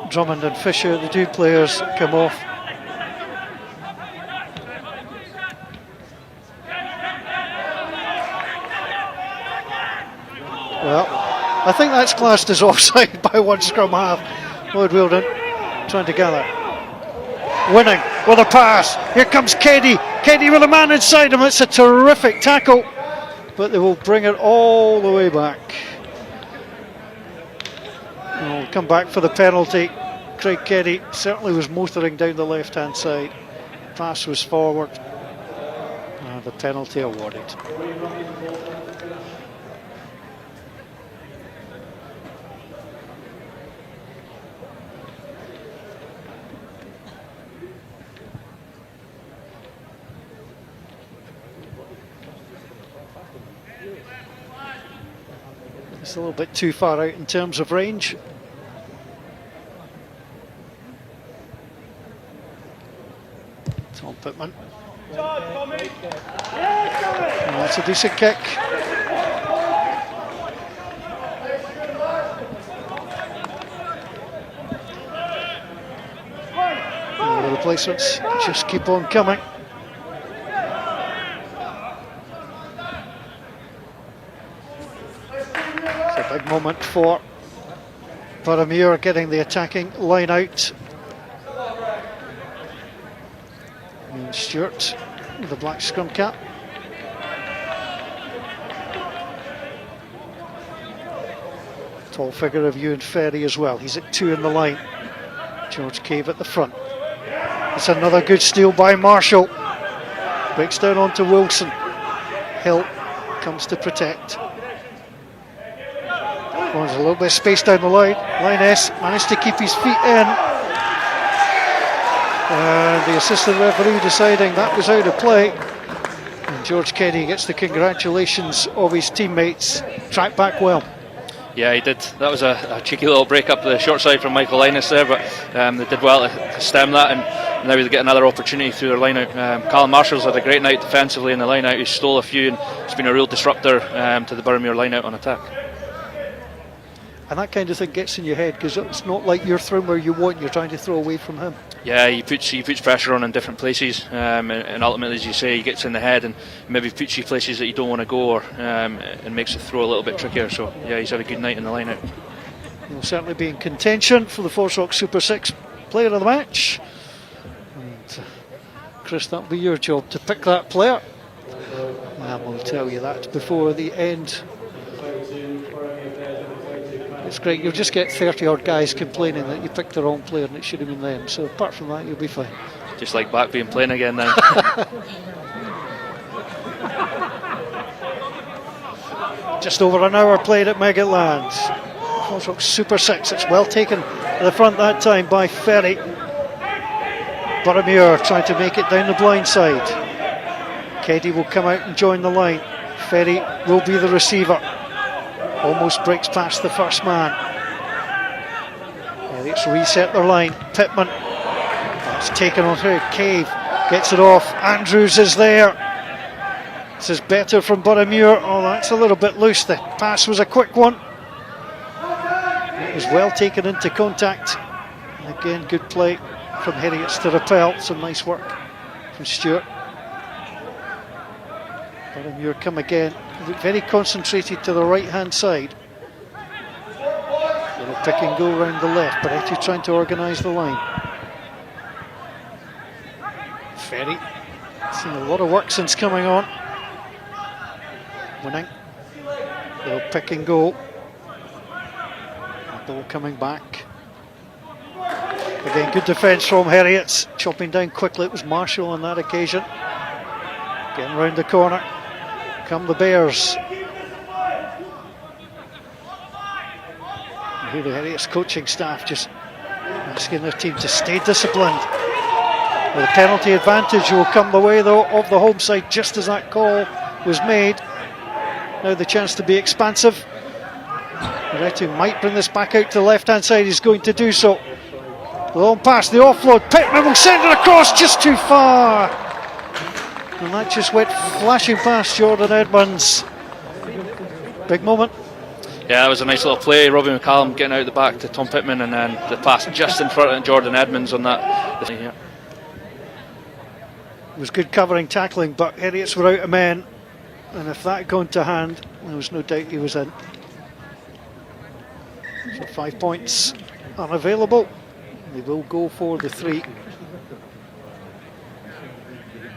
Drummond and Fisher, the two players, come off. Well, I think that's classed as offside by one scrum half. Lloyd Wilden trying to gather. Winning with a pass. Here comes Keddy. Keddy with a man inside him. It's a terrific tackle, but they will bring it all the way back. We'll come back for the penalty. Craig Keddy certainly was motoring down the left-hand side. Pass was forward. The penalty awarded. It's a little bit too far out in terms of range. Tom Pittman. That's a decent kick. The replacements just keep on coming. Big moment for Boroughmuir, getting the attacking line out. And Stewart with the black scrum cap. Tall figure of Ewan Ferry as well. He's at 2 in the line. George Cave at the front. It's another good steal by Marshall. Breaks down onto Wilson. Hill comes to protect. There's a little bit of space down the line. Lioness managed to keep his feet in. And the assistant referee deciding that was out of play. And George Kenny gets the congratulations of his teammates. Tracked back well. Yeah, he did. That was a cheeky little break up the short side from Michael Linus there, but they did well to stem that, and now they get another opportunity through their line out. Callum Marshall's had a great night defensively in the line out. He stole a few, and it's been a real disruptor to the Boroughmuir line out on attack. And that kind of thing gets in your head, because it's not like you're thrown where you want, you're trying to throw away from him. Yeah, he puts pressure on in different places, and ultimately, as you say, he gets in the head and maybe puts you places that you don't want to go, and makes the throw a little bit trickier. So yeah, he's had a good night in the line out. He'll certainly be in contention for the FOSROC Super 6 player of the match. And Chris, that'll be your job to pick that player. And we'll tell you that before the end. It's great, you'll just get 30 odd guys complaining that you picked the wrong player and it should have been them. So apart from that, you'll be fine. Just like back being playing again now. Just over an hour played at Meggetland. FOSROC Super 6, it's well taken at the front that time by Ferry. Boroughmuir trying to make it down the blind side. Keddy will come out and join the line. Ferry will be the receiver. Almost breaks past the first man. Heriot's reset their line. Pittman. That's taken on her. Cave gets it off. Andrews is there. This is better from Boroughmuir. Oh, that's a little bit loose. The pass was a quick one. It was well taken into contact. And again, good play from Heriot's to repel. Some nice work from Stewart. Boroughmuir come again. Look very concentrated to the right hand side. Little pick and go round the left, but actually trying to organise the line. Ferry seen a lot of work since coming on. Winning. Little pick and go. The ball coming back. Again, good defence from Heriot's. Chopping down quickly. It was Marshall on that occasion. Getting round the corner. Come the Bears. And here the Heriot's coaching staff just asking their team to stay disciplined. The penalty advantage will come the way though of the home side just as that call was made. Now the chance to be expansive. Moretti might bring this back out to the left hand side. He's going to do so. The long pass, the offload. Pittman will send it across just too far. And that just went flashing past Jordan Edmonds. Big moment. Yeah, that was a nice little play. Robbie McCallum getting out the back to Tom Pittman, and then the pass just in front of Jordan Edmonds on that. Yeah. It was good covering, tackling, but Heriots were out of men. And if that had gone to hand, there was no doubt he was in. So 5 points unavailable. They will go for the 3.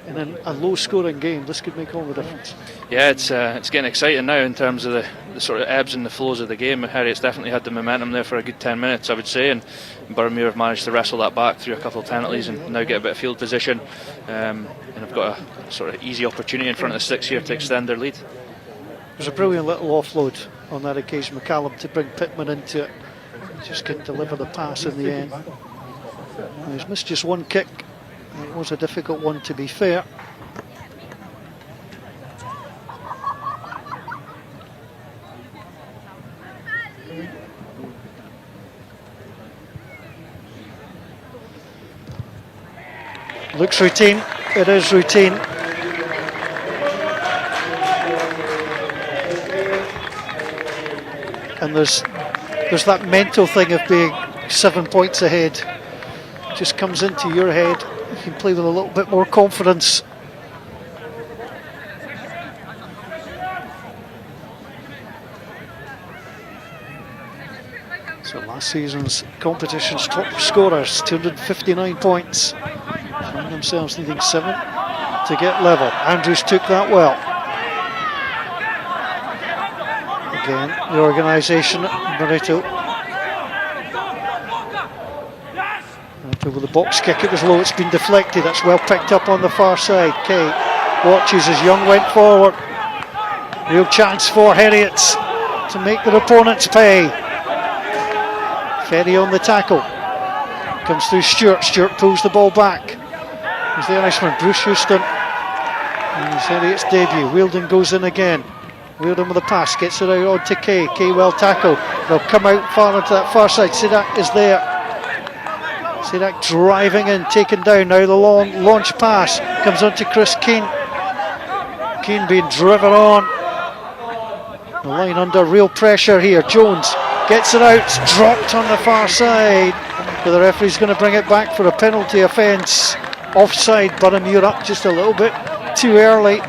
And in a low-scoring game, this could make all the difference. Yeah, it's getting exciting now in terms of the sort of ebbs and the flows of the game. Heriot's definitely had the momentum there for a good 10 minutes, I would say, and Boroughmuir have managed to wrestle that back through a couple of penalties and now get a bit of field position, and have got a sort of easy opportunity in front of the sticks here to extend their lead. It was a brilliant little offload on that occasion, McCallum, to bring Pittman into it. He just couldn't deliver the pass in the end. And he's missed just one kick. It was a difficult one, to be fair. Looks routine. It is routine. And there's that mental thing of being 7 points ahead. Just comes into your head. You can play with a little bit more confidence. So last season's competition's top scorers, 259 points, find themselves needing 7 to get level. Andrews took that well. Again, the organisation, Barreto. With the box kick, it was low, it's been deflected, that's well picked up on the far side. Kay watches as Young went forward. Real chance for Heriots. to make their opponents pay. Ferry on the tackle. Comes through Stewart. Stewart pulls the ball back. There's the Irishman, Bruce Houston. And it's Heriot's debut. Wielden goes in again. Wielden with a pass, gets it out on to Kay. Kay well tackled. They'll come out far onto that far side. Sidak is there. Sidak driving in, taken down. Now the long launch pass comes on to Chris Keane. Keane being driven on. The line under real pressure here. Jones gets it out. It's dropped on the far side. But the referee's going to bring it back for a penalty offence. Offside. Boroughmuir up just a little bit too early.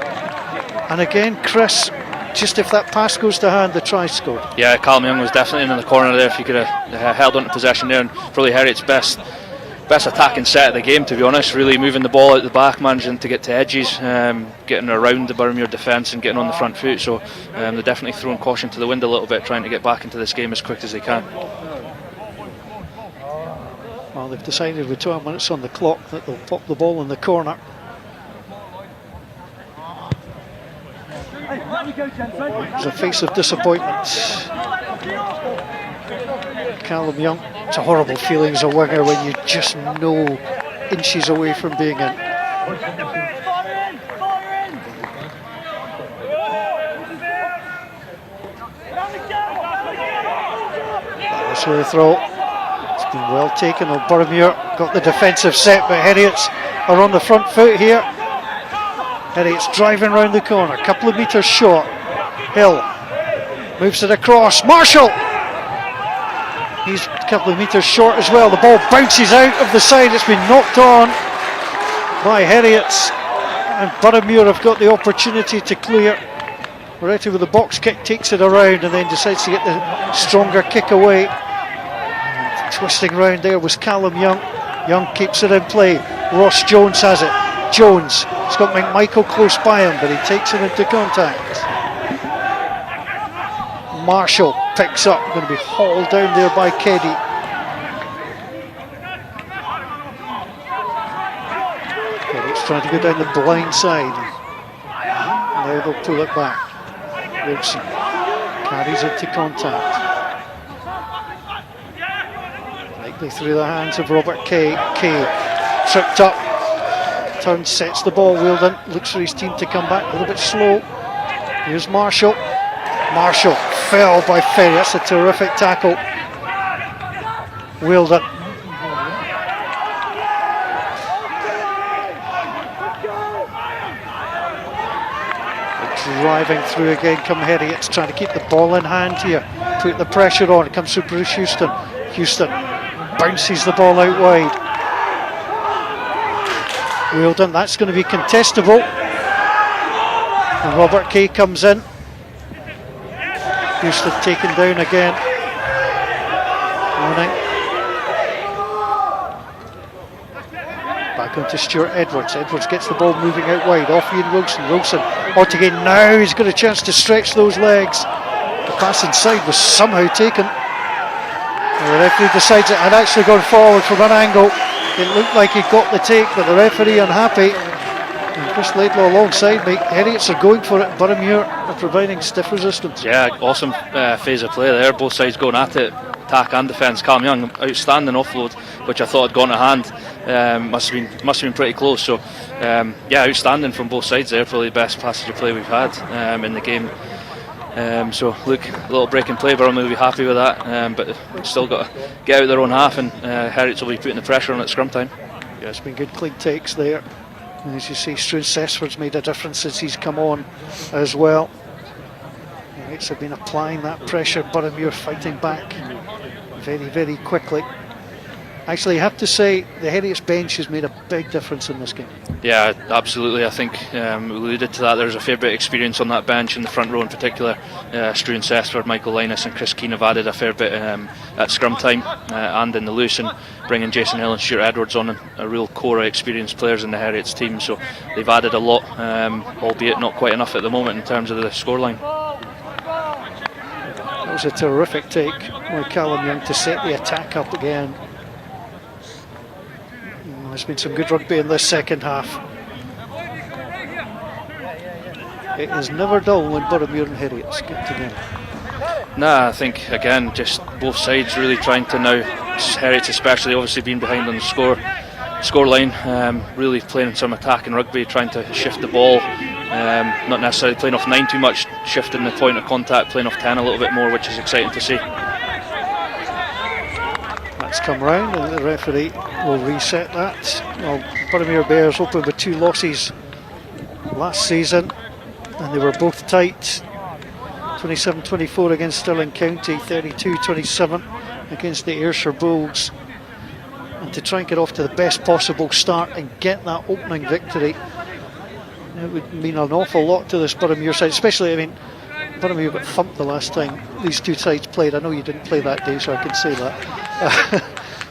And again, Chris, just if that pass goes to hand, the try scored. Yeah, Callum Young was definitely in the corner there. If he could have held on to possession there, and probably Heriot's best attacking set of the game, to be honest. Really moving the ball out the back, managing to get to edges, getting around the Boroughmuir defence and getting on the front foot. So they're definitely throwing caution to the wind a little bit, trying to get back into this game as quick as they can. Well, they've decided with 12 minutes on the clock that they'll pop the ball in the corner. There's a face of disappointment. Callum Young, it's a horrible feeling as a winger when you just know inches away from being in. That's where the throw. It's been well taken on Boroughmuir. Got the defensive set, but Heriots are on the front foot here. Heriot's driving round the corner, a couple of metres short. Hill moves it across. Marshall! He's a couple of metres short as well. The ball bounces out of the side. It's been knocked on by Heriots. And Boroughmuir have got the opportunity to clear. Moretti with the box kick takes it around and then decides to get the stronger kick away. And twisting round there was Callum Young. Young keeps it in play. Ross Jones has it. Jones, he's got McMichael close by him, but he takes him into contact. Marshall picks up, going to be hauled down there by Keddy. Keddy's trying to go down the blind side. Now they'll pull it back. Wilson carries into contact. Likely through the hands of Robert Kay. Kay tripped up. Turns, sets the ball. Wielden looks for his team to come back a little bit slow. Here's Marshall. Marshall fell by Ferry. That's a terrific tackle. Wielden. Driving through again come Heriots, trying to keep the ball in hand here. Put the pressure on. It comes to Bruce Houston. Houston bounces the ball out wide. Wielden, that's going to be contestable. And Robert Kay comes in. Houston taken down again. Back onto Stuart Edwards. Edwards gets the ball moving out wide. Off Ian Wilson. Wilson out again. Now he's got a chance to stretch those legs. The pass inside was somehow taken. And the referee decides it had actually gone forward from an angle. It looked like he got the take, but the referee unhappy. And Chris Laidlaw alongside me. Heriots are going for it. Boroughmuir are providing stiff resistance. Yeah, awesome phase of play there. Both sides going at it, attack and defence. Callum Young, outstanding offload, which I thought had gone to hand. Must have been pretty close. So yeah, outstanding from both sides there. Probably the best passage of play we've had in the game. So look, a little break in play, Boroughmuir will be happy with that, but they've still got to get out their own half, and Heriot will be putting the pressure on at scrum time. Yeah, it's been good clean takes there. And as you see, Struan Sessford's made a difference since he's come on as well. Heriot have been applying that pressure. Boroughmuir fighting back very, very quickly. Actually, you have to say the Heriot's bench has made a big difference in this game. Yeah, absolutely. I think we alluded to that. There's a fair bit of experience on that bench in the front row in particular. Struan Sessford, Michael Linus and Chris Keane have added a fair bit at scrum time and in the loose, and bringing Jason Hill and Stuart Edwards on, a real core of experienced players in the Heriot's team. So they've added a lot, albeit not quite enough at the moment in terms of the scoreline. That was a terrific take by Callum Young to set the attack up again. There's been some good rugby in this second half. It is never dull when Boroughmuir and Heriot's get together. Nah, I think again, just both sides really trying to now, Heriot especially, obviously being behind on the scoreline, really playing some attacking rugby, trying to shift the ball, not necessarily playing off 9 too much, shifting the point of contact, playing off 10 a little bit more, which is exciting to see. That's come round and the referee will reset that. Well, Boroughmuir Bears opened with 2 losses last season and they were both tight. 27-24 against Stirling County, 32-27 against the Ayrshire Bulls. And to try and get off to the best possible start and get that opening victory, it would mean an awful lot to this Boroughmuir side, especially, I mean, Boroughmuir got thumped the last time these two sides played. I know you didn't play that day, so I can say that.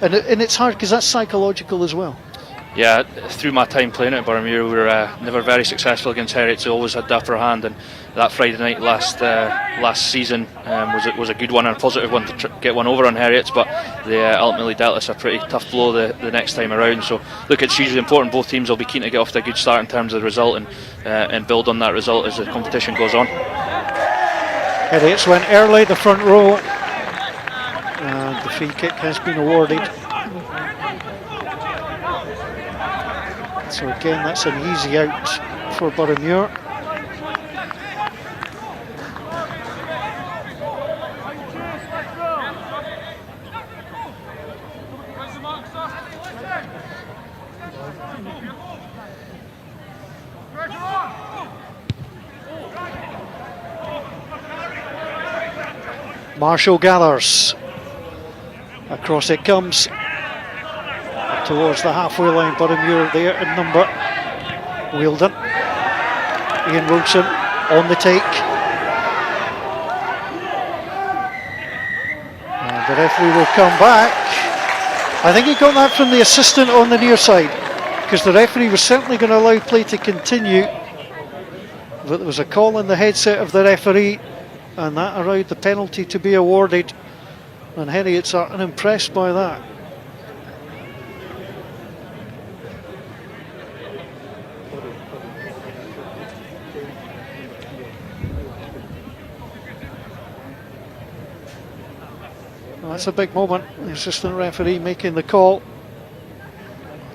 And it's hard because that's psychological as well. Yeah, through my time playing at Boroughmuir, we were never very successful against Heriot. They always had the upper hand, and that Friday night last season was a good one and a positive one to get one over on Heriot. But they ultimately dealt us a pretty tough blow the next time around. So look, it's hugely important. Both teams will be keen to get off to a good start in terms of the result and build on that result as the competition goes on. Heriots went early, the front row, and the free kick has been awarded. So again, that's an easy out for Boroughmuir. Marshall gathers. Across it comes. Towards the halfway line, Boroughmuir there in number. Wheeldon. Ian Wilson on the take. And the referee will come back. I think he got that from the assistant on the near side, because the referee was certainly going to allow play to continue. But there was a call in the headset of the referee, and that allowed the penalty to be awarded. And Heriots are unimpressed by that. That's a big moment. The assistant referee making the call.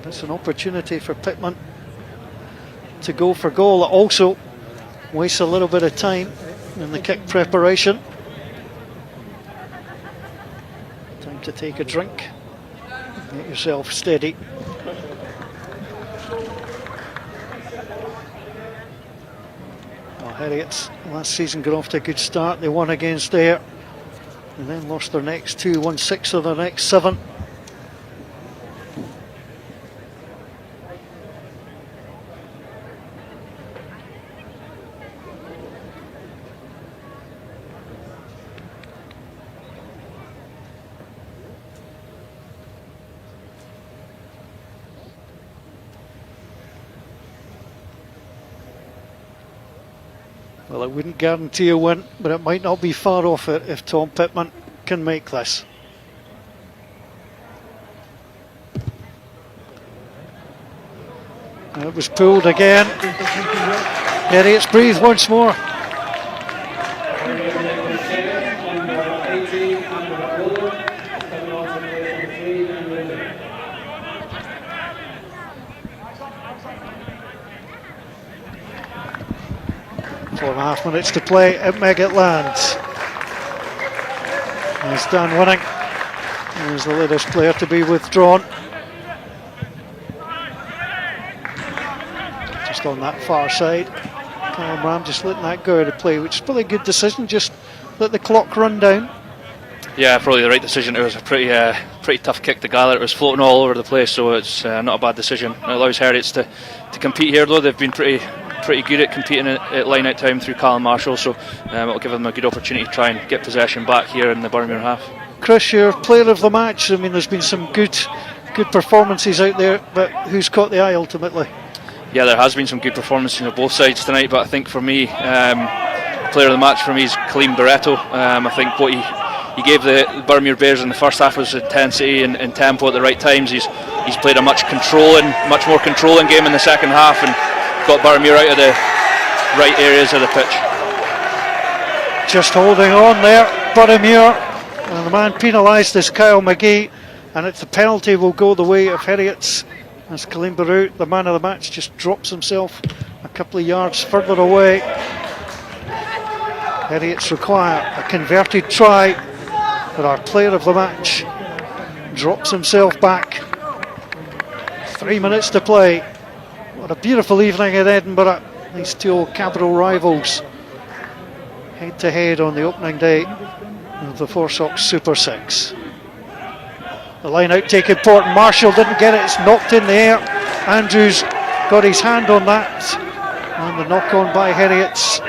That's an opportunity for Pittman to go for goal. It also wastes a little bit of time in the kick preparation. Time to take a drink. Get yourself steady. Well, Heriots last season got off to a good start. They won against Ayr, and then lost their next 2, won 6 of their next 7. Well, it wouldn't guarantee a win, but it might not be far off it if Tom Pittman can make this. And it was pulled again. Heriots breathe once more. Four and a half minutes to play at Meggetland. There's Dan Winning. There's the latest player to be withdrawn. Just on that far side. Callum Ram just letting that go out of play, which is probably a good decision. Just let the clock run down. Yeah, probably the right decision. It was a pretty tough kick to gather. It was floating all over the place, so it's not a bad decision. It allows Heriots to compete here, though. They've been pretty good at competing at line out time through Callum Marshall, so it'll give them a good opportunity to try and get possession back here in the Boroughmuir half. Chris, your player of the match. I mean, there's been some good performances out there, but who's caught the eye ultimately? Yeah, there has been some good performances on both sides tonight, but I think for me, player of the match for me is Kaleem Barreto. I think what he gave the Boroughmuir Bears in the first half was intensity and tempo at the right times. He's played a much more controlling game in the second half and got Boroughmuir out of the right areas of the pitch. Just holding on there. Boroughmuir, and the man penalised is Kyle McGee, and it's the penalty will go the way of Heriot's, as Colleen Baru, the man of the match, just drops himself a couple of yards further away. Heriot's require a converted try, but our player of the match drops himself back. 3 minutes to play. What a beautiful evening in Edinburgh. These two old capital rivals head to head on the opening day of the FOSROC Super 6. The line out taken important. Marshall didn't get it, it's knocked in the air. Andrews got his hand on that, and the knock on by Heriot's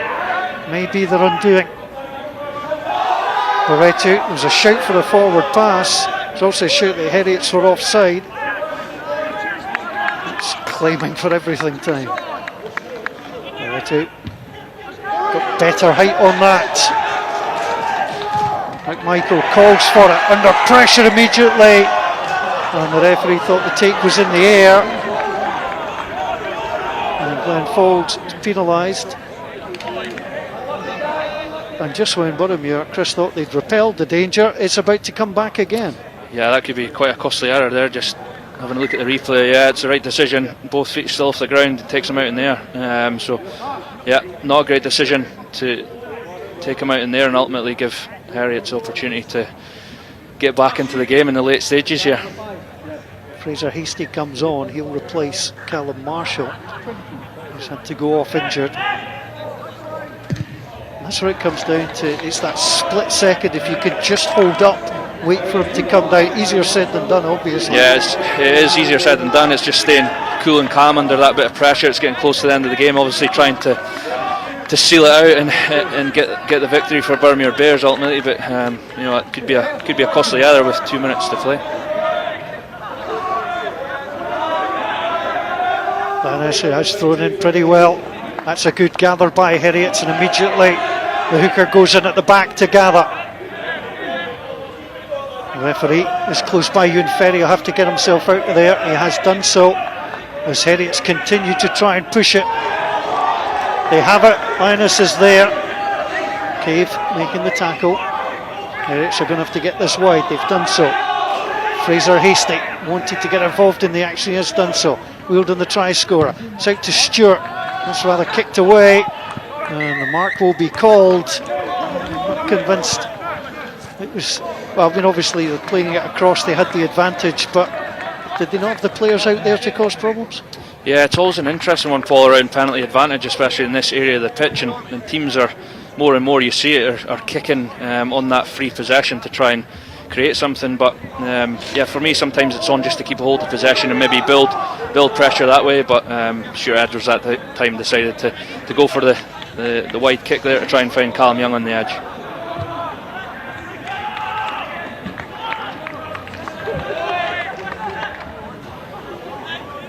may be their undoing. Loretto, there was a shout for a forward pass. There's also a shout that Heriot's were offside. It's claiming for everything time. Loretto got better height on that. McMichael calls for it, under pressure immediately, and the referee thought the take was in the air, and Glenn Fold is penalised. And just when Boroughmuir, Chris thought they'd repelled the danger, it's about to come back again. Yeah, that could be quite a costly error there. Just having a look at the replay, yeah, it's the right decision. Both feet still off the ground, it takes him out in the air. So, yeah, not a great decision to take him out in there and ultimately give Heriot's opportunity to get back into the game in the late stages here. Fraser Hastie comes on, he'll replace Callum Marshall, who's had to go off injured. That's where it comes down to, it's that split second, if you can just hold up, wait for him to come down. Easier said than done, obviously. Yeah, it is easier said than done. It's just staying cool and calm under that bit of pressure. It's getting close to the end of the game, obviously trying to seal it out and get the victory for Boroughmuir Bears ultimately, but you know, it could be a costly error with 2 minutes to play. Vanessa has thrown in pretty well. That's a good gather by Heriot, and immediately the hooker goes in at the back to gather. The referee is close by. Ewan Ferry will have to get himself out of there. He has done so as Heriot's continue to try and push it. They have it. Linus is there. Cave making the tackle. Heriots are going to have to get this wide. They've done so. Fraser Hastie wanted to get involved in the action. He has done so. Wielding the try scorer. It's out to Stewart. That's rather kicked away. And the mark will be called. I'm not convinced. It was, well, I mean, obviously they're playing it across. They had the advantage, but did they not have the players out there to cause problems? Yeah, it's always an interesting one, Paul, around penalty advantage, especially in this area of the pitch, and teams are more and more, you see it, are kicking on that free possession to try and create something. But yeah, for me sometimes it's on just to keep a hold of possession and maybe build pressure that way. But Stuart Edwards at the time decided to go for the wide kick there to try and find Callum Young on the edge.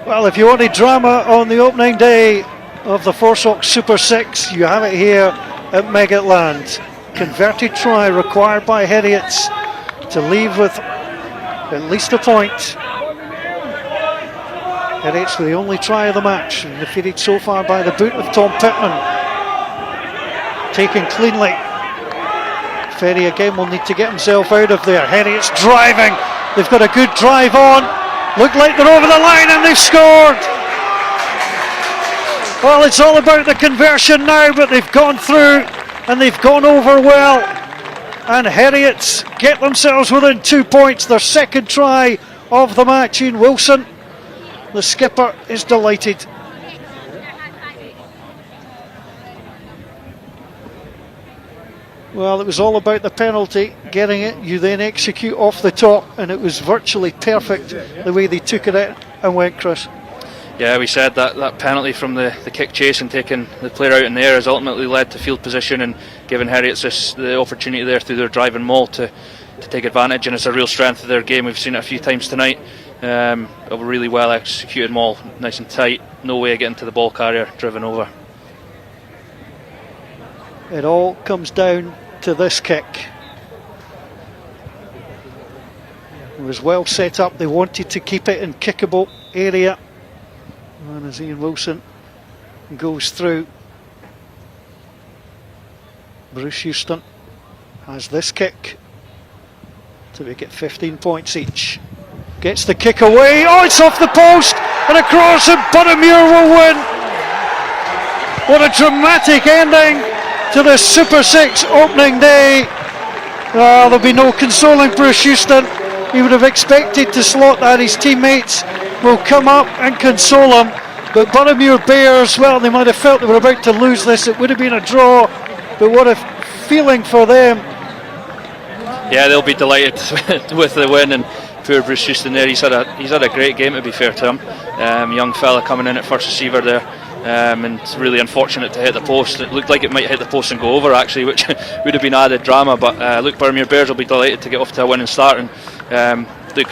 Well, if you wanted drama on the opening day of the FOSROC Super 6, you have it here at Megatland. Converted try required by Heriots to leave with at least a point. Heriots with the only try of the match, and defeated so far by the boot of Tom Pittman. Taken cleanly. Ferry again will need to get himself out of there. Heriots driving. They've got a good drive on. Look like they're over the line and they've scored. Well, it's all about the conversion now, but they've gone through and they've gone over well. And Heriots get themselves within 2 points. Their second try of the match. Ian Wilson, the skipper, is delighted. Well, it was all about the penalty, getting it, you then execute off the top, and it was virtually perfect the way they took it out and went, Chris. Yeah, we said that penalty from the kick chase and taking the player out in the air has ultimately led to field position and given Heriots the opportunity there through their driving maul to take advantage, and it's a real strength of their game. We've seen it a few times tonight. A really well executed maul, nice and tight, no way of getting to the ball carrier, driven over. It all comes down to this kick. It was well set up. They wanted to keep it in kickable area, and as Ian Wilson goes through, Bruce Houston has this kick. So we get 15 points each. Gets the kick away. Oh, it's off the post and across, and Boroughmuir will win. What a dramatic ending to the Super 6 opening day. There'll be no consoling Bruce Houston. He would have expected to slot that. His teammates will come up and console him. But Boroughmuir Bears, well, they might have felt they were about to lose this. It would have been a draw, but what a feeling for them. Yeah, they'll be delighted with the win, and poor Bruce Houston there. He's had a great game, to be fair to him. Young fella coming in at first receiver there, and it's really unfortunate to hit the post. It looked like it might hit the post and go over actually, which would have been added drama. But look, Boroughmuir Bears will be delighted to get off to a winning start, and look,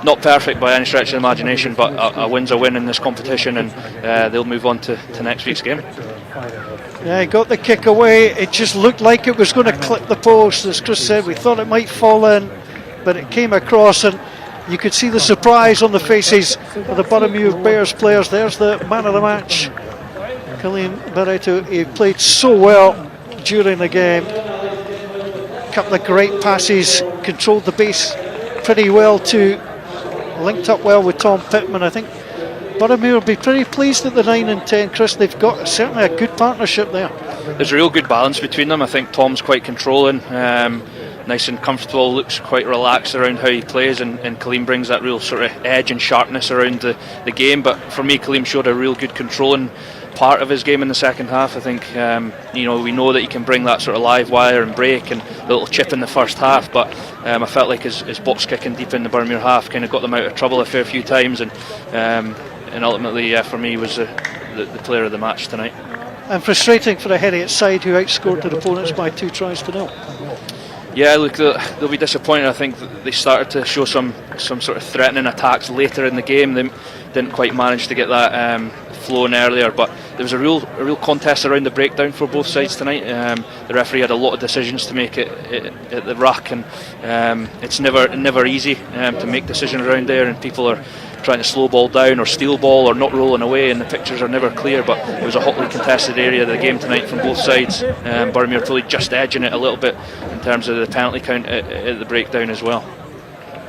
not perfect by any stretch of the imagination, but a win's a win in this competition, and they'll move on to next week's game. Yeah, he got the kick away. It just looked like it was going to clip the post. As Chris said, we thought it might fall in, but it came across, and you could see the surprise on the faces of the Boroughmuir Bears players. There's the man of the match, Colleen Barreto. He played so well during the game. A couple of great passes, controlled the base pretty well too, linked up well with Tom Pittman. I think Boroughmuir will be pretty pleased at the 9 and 10, Chris. They've got certainly a good partnership there. There's a real good balance between them. I think Tom's quite controlling, nice and comfortable, looks quite relaxed around how he plays, and Kaleem brings that real sort of edge and sharpness around the game. But for me, Kaleem showed a real good controlling part of his game in the second half. I think we know that he can bring that sort of live wire and break and a little chip in the first half, but I felt like his box kicking deep in the Boroughmuir half kind of got them out of trouble a fair few times, and ultimately for me was the player of the match tonight. And frustrating for the Heriot side, who outscored their opponents by 2 tries to 0. Yeah, look, they'll be disappointed. I think they started to show some sort of threatening attacks later in the game. They didn't quite manage to get that flowing earlier, but there was a real contest around the breakdown for both sides tonight. The referee had a lot of decisions to make at the ruck, and it's never easy to make decisions around there, and people are trying to slow ball down or steal ball or not rolling away, and the pictures are never clear. But it was a hotly contested area of the game tonight from both sides. Boroughmuir probably just edging it a little bit in terms of the penalty count at the breakdown as well.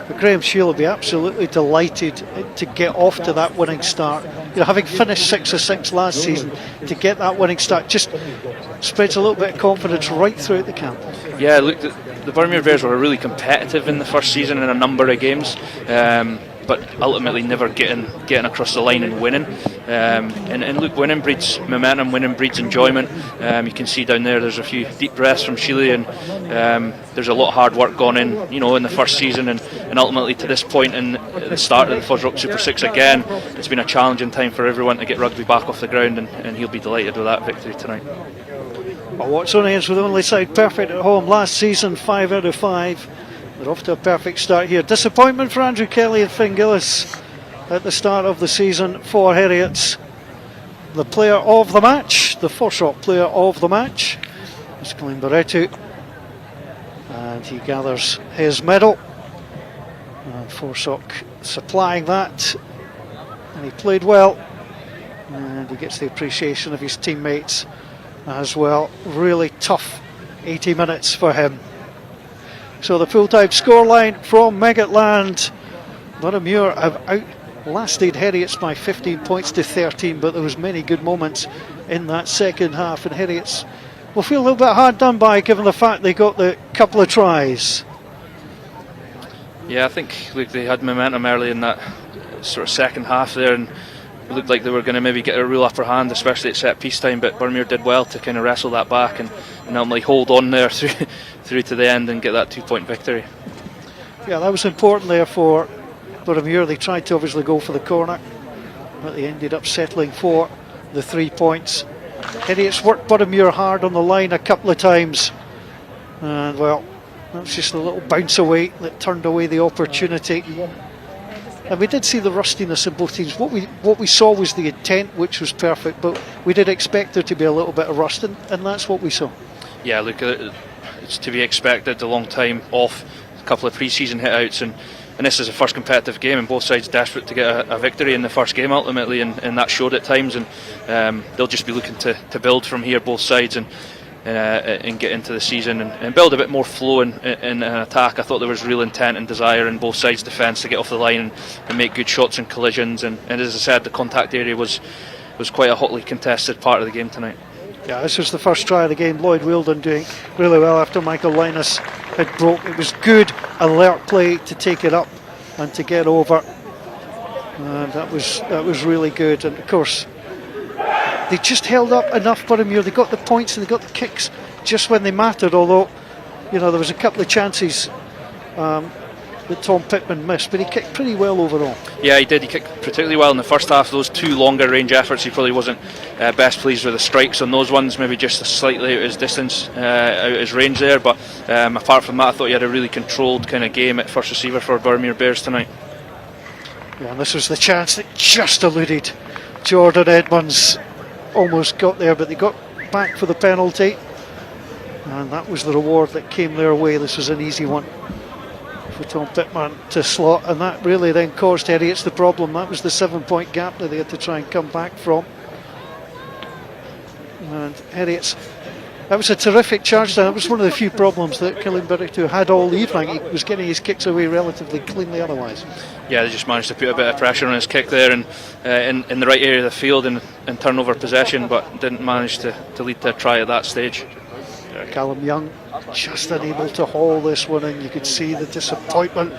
But Graham Shield will be absolutely delighted to get off to that winning start. Having finished 6 of 6 last season, to get that winning start just spreads a little bit of confidence right throughout the camp. Yeah, look, the Boroughmuir Bears were really competitive in the first season in a number of games, but ultimately never getting across the line and winning. And look, winning breeds momentum, winning breeds enjoyment. You can see down there's a few deep breaths from Sheely, and there's a lot of hard work gone in, in the first season, and ultimately to this point in the start of the FOSROC Super 6 again, it's been a challenging time for everyone to get rugby back off the ground, and he'll be delighted with that victory tonight. Well, Watson ends with the only side perfect at home last season, 5 out of 5. They're off to a perfect start here. Disappointment for Andrew Kelly and Finn Gillis at the start of the season for Heriots. The player of the match, the FOSROC player of the match, is Colleen Barreto, and he gathers his medal. And FOSROC supplying that, and he played well, and he gets the appreciation of his teammates as well. Really tough 80 minutes for him. So the full-time scoreline from Meggetland: Boroughmuir have outlasted Heriots by 15 points to 13, but there was many good moments in that second half, and Heriots will feel a little bit hard done by given the fact they got the couple of tries. Yeah, I think they had momentum early in that sort of second half there, and it looked like they were going to maybe get a real upper hand, especially at set piece time, but Boroughmuir did well to kind of wrestle that back and ultimately hold on there through to the end and get that 2-point victory. Yeah, that was important there for Boroughmuir. They tried to obviously go for the corner, but they ended up settling for the 3 points. Heriots worked Boroughmuir hard on the line a couple of times, and well, that was just a little bounce away that turned away the opportunity. And we did see the rustiness in both teams. What we saw was the intent, which was perfect, but we did expect there to be a little bit of rust, and that's what we saw. Yeah, look, it's to be expected. A long time off, a couple of pre-season hit-outs, and this is the first competitive game, and both sides desperate to get a victory in the first game ultimately, and that showed at times, and they'll just be looking to build from here, both sides, and and get into the season and build a bit more flow in an attack. I thought there was real intent and desire in both sides' defence to get off the line and make good shots and collisions. And as I said, the contact area was quite a hotly contested part of the game tonight. Yeah, this was the first try of the game. Lloyd Wilden doing really well after Michael Linus had broke. It was good, alert play to take it up and to get over. And that was really good. And of course, they just held up enough, Boroughmuir. They got the points and they got the kicks just when they mattered. Although, there was a couple of chances that Tom Pittman missed, but he kicked pretty well overall. Yeah, he did. He kicked particularly well in the first half. Those two longer range efforts, he probably wasn't best pleased with the strikes on those ones, maybe just slightly out his distance, out his range there. But apart from that, I thought he had a really controlled kind of game at first receiver for Boroughmuir Bears tonight. Yeah, and this was the chance that just eluded Jordan Edmonds. Almost got there, but they got back for the penalty, and that was the reward that came their way. This was an easy one for Tom Pittman to slot, and that really then caused Heriot's the problem. That was the 7-point gap that they had to try and come back from. And Heriot's, that was a terrific charge down. That was one of the few problems that Killian Birritu had all evening. He was getting his kicks away relatively cleanly otherwise. Yeah, they just managed to put a bit of pressure on his kick there and in the right area of the field and turn over possession, but didn't manage to lead to a try at that stage. Callum Young just unable to haul this one in. You could see the disappointment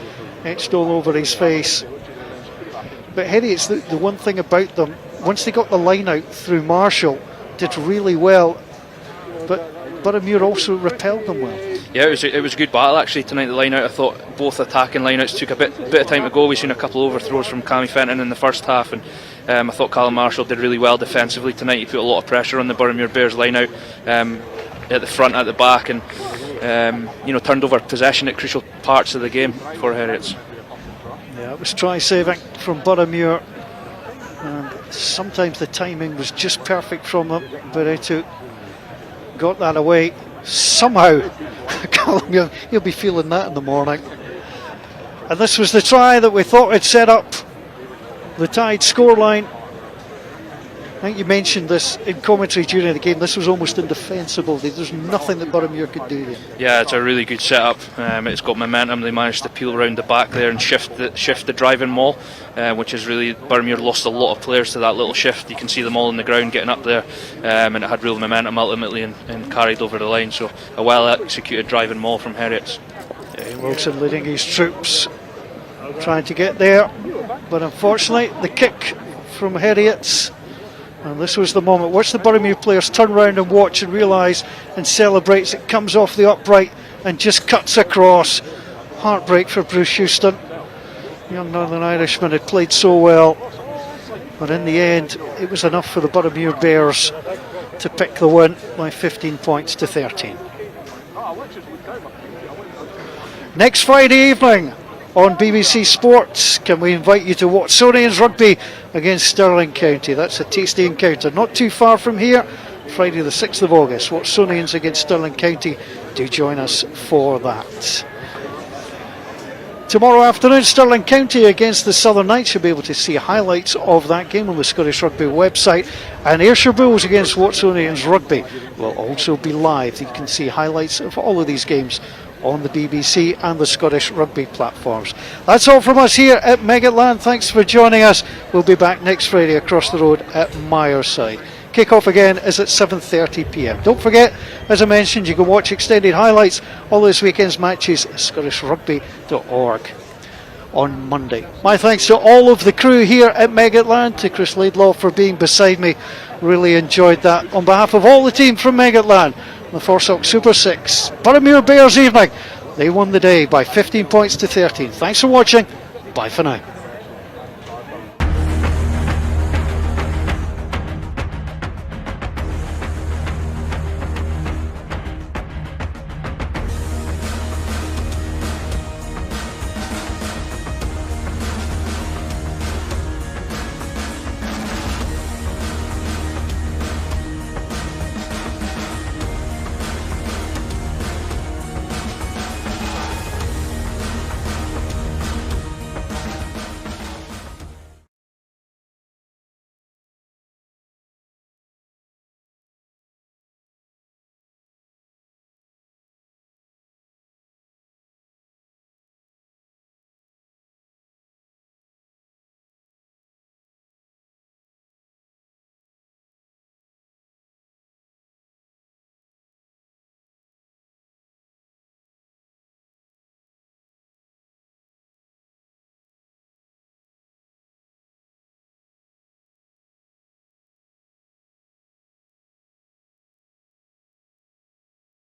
etched all over his face. But Heriot's the one thing about them, once they got the line out through Marshall, did really well, but Boroughmuir also repelled them well. Yeah, it was a good battle actually tonight. The line out, I thought both attacking line outs took a bit of time to go. We've seen a couple of overthrows from Cammy Fenton in the first half, and I thought Callum Marshall did really well defensively tonight. He put a lot of pressure on the Boroughmuir Bears line out at the front, at the back, and turned over possession at crucial parts of the game for Heriots. Yeah, it was try saving from Boroughmuir, and sometimes the timing was just perfect from them. Birritu got that away somehow. Callum Young, he'll be feeling that in the morning. And this was the try that we thought had set up the tied scoreline. I think you mentioned this in commentary during the game. This was almost indefensible. There's nothing that Boroughmuir could do there. Yeah, it's a really good setup. It's got momentum. They managed to peel around the back there and shift the driving maul, which is really, Boroughmuir lost a lot of players to that little shift. You can see them all on the ground getting up there, and it had real momentum ultimately and carried over the line. So a well executed driving maul from Heriots. Yeah, Wilson leading his troops, trying to get there, but unfortunately the kick from Heriots. And this was the moment. Watch the Boroughmuir players turn around and watch and realise and celebrates. It comes off the upright and just cuts across. Heartbreak for Bruce Houston. Young Northern Irishman had played so well, but in the end it was enough for the Boroughmuir Bears to pick the win by 15 points to 13. Next Friday evening on BBC Sports, can we invite you to Watsonians Rugby against Stirling County? That's a tasty encounter, not too far from here. Friday the 6th of August, Watsonians against Stirling County. Do join us for that. Tomorrow afternoon, Stirling County against the Southern Knights. You'll be able to see highlights of that game on the Scottish Rugby website. And Ayrshire Bulls against Watsonians Rugby will also be live. You can see highlights of all of these games on the BBC and the Scottish Rugby platforms. That's all from us here at Megatland. Thanks for joining us. We'll be back next Friday across the road at Myerside. Kick-off again is at 7:30 p.m. Don't forget, as I mentioned, you can watch extended highlights all this weekend's matches at scottishrugby.org on Monday. My thanks to all of the crew here at Megatland, to Chris Laidlaw for being beside me. Really enjoyed that. On behalf of all the team from Megatland, the FOSROC Super 6, Boroughmuir Bears evening, they won the day by 15 points to 13. Thanks for watching. Bye for now.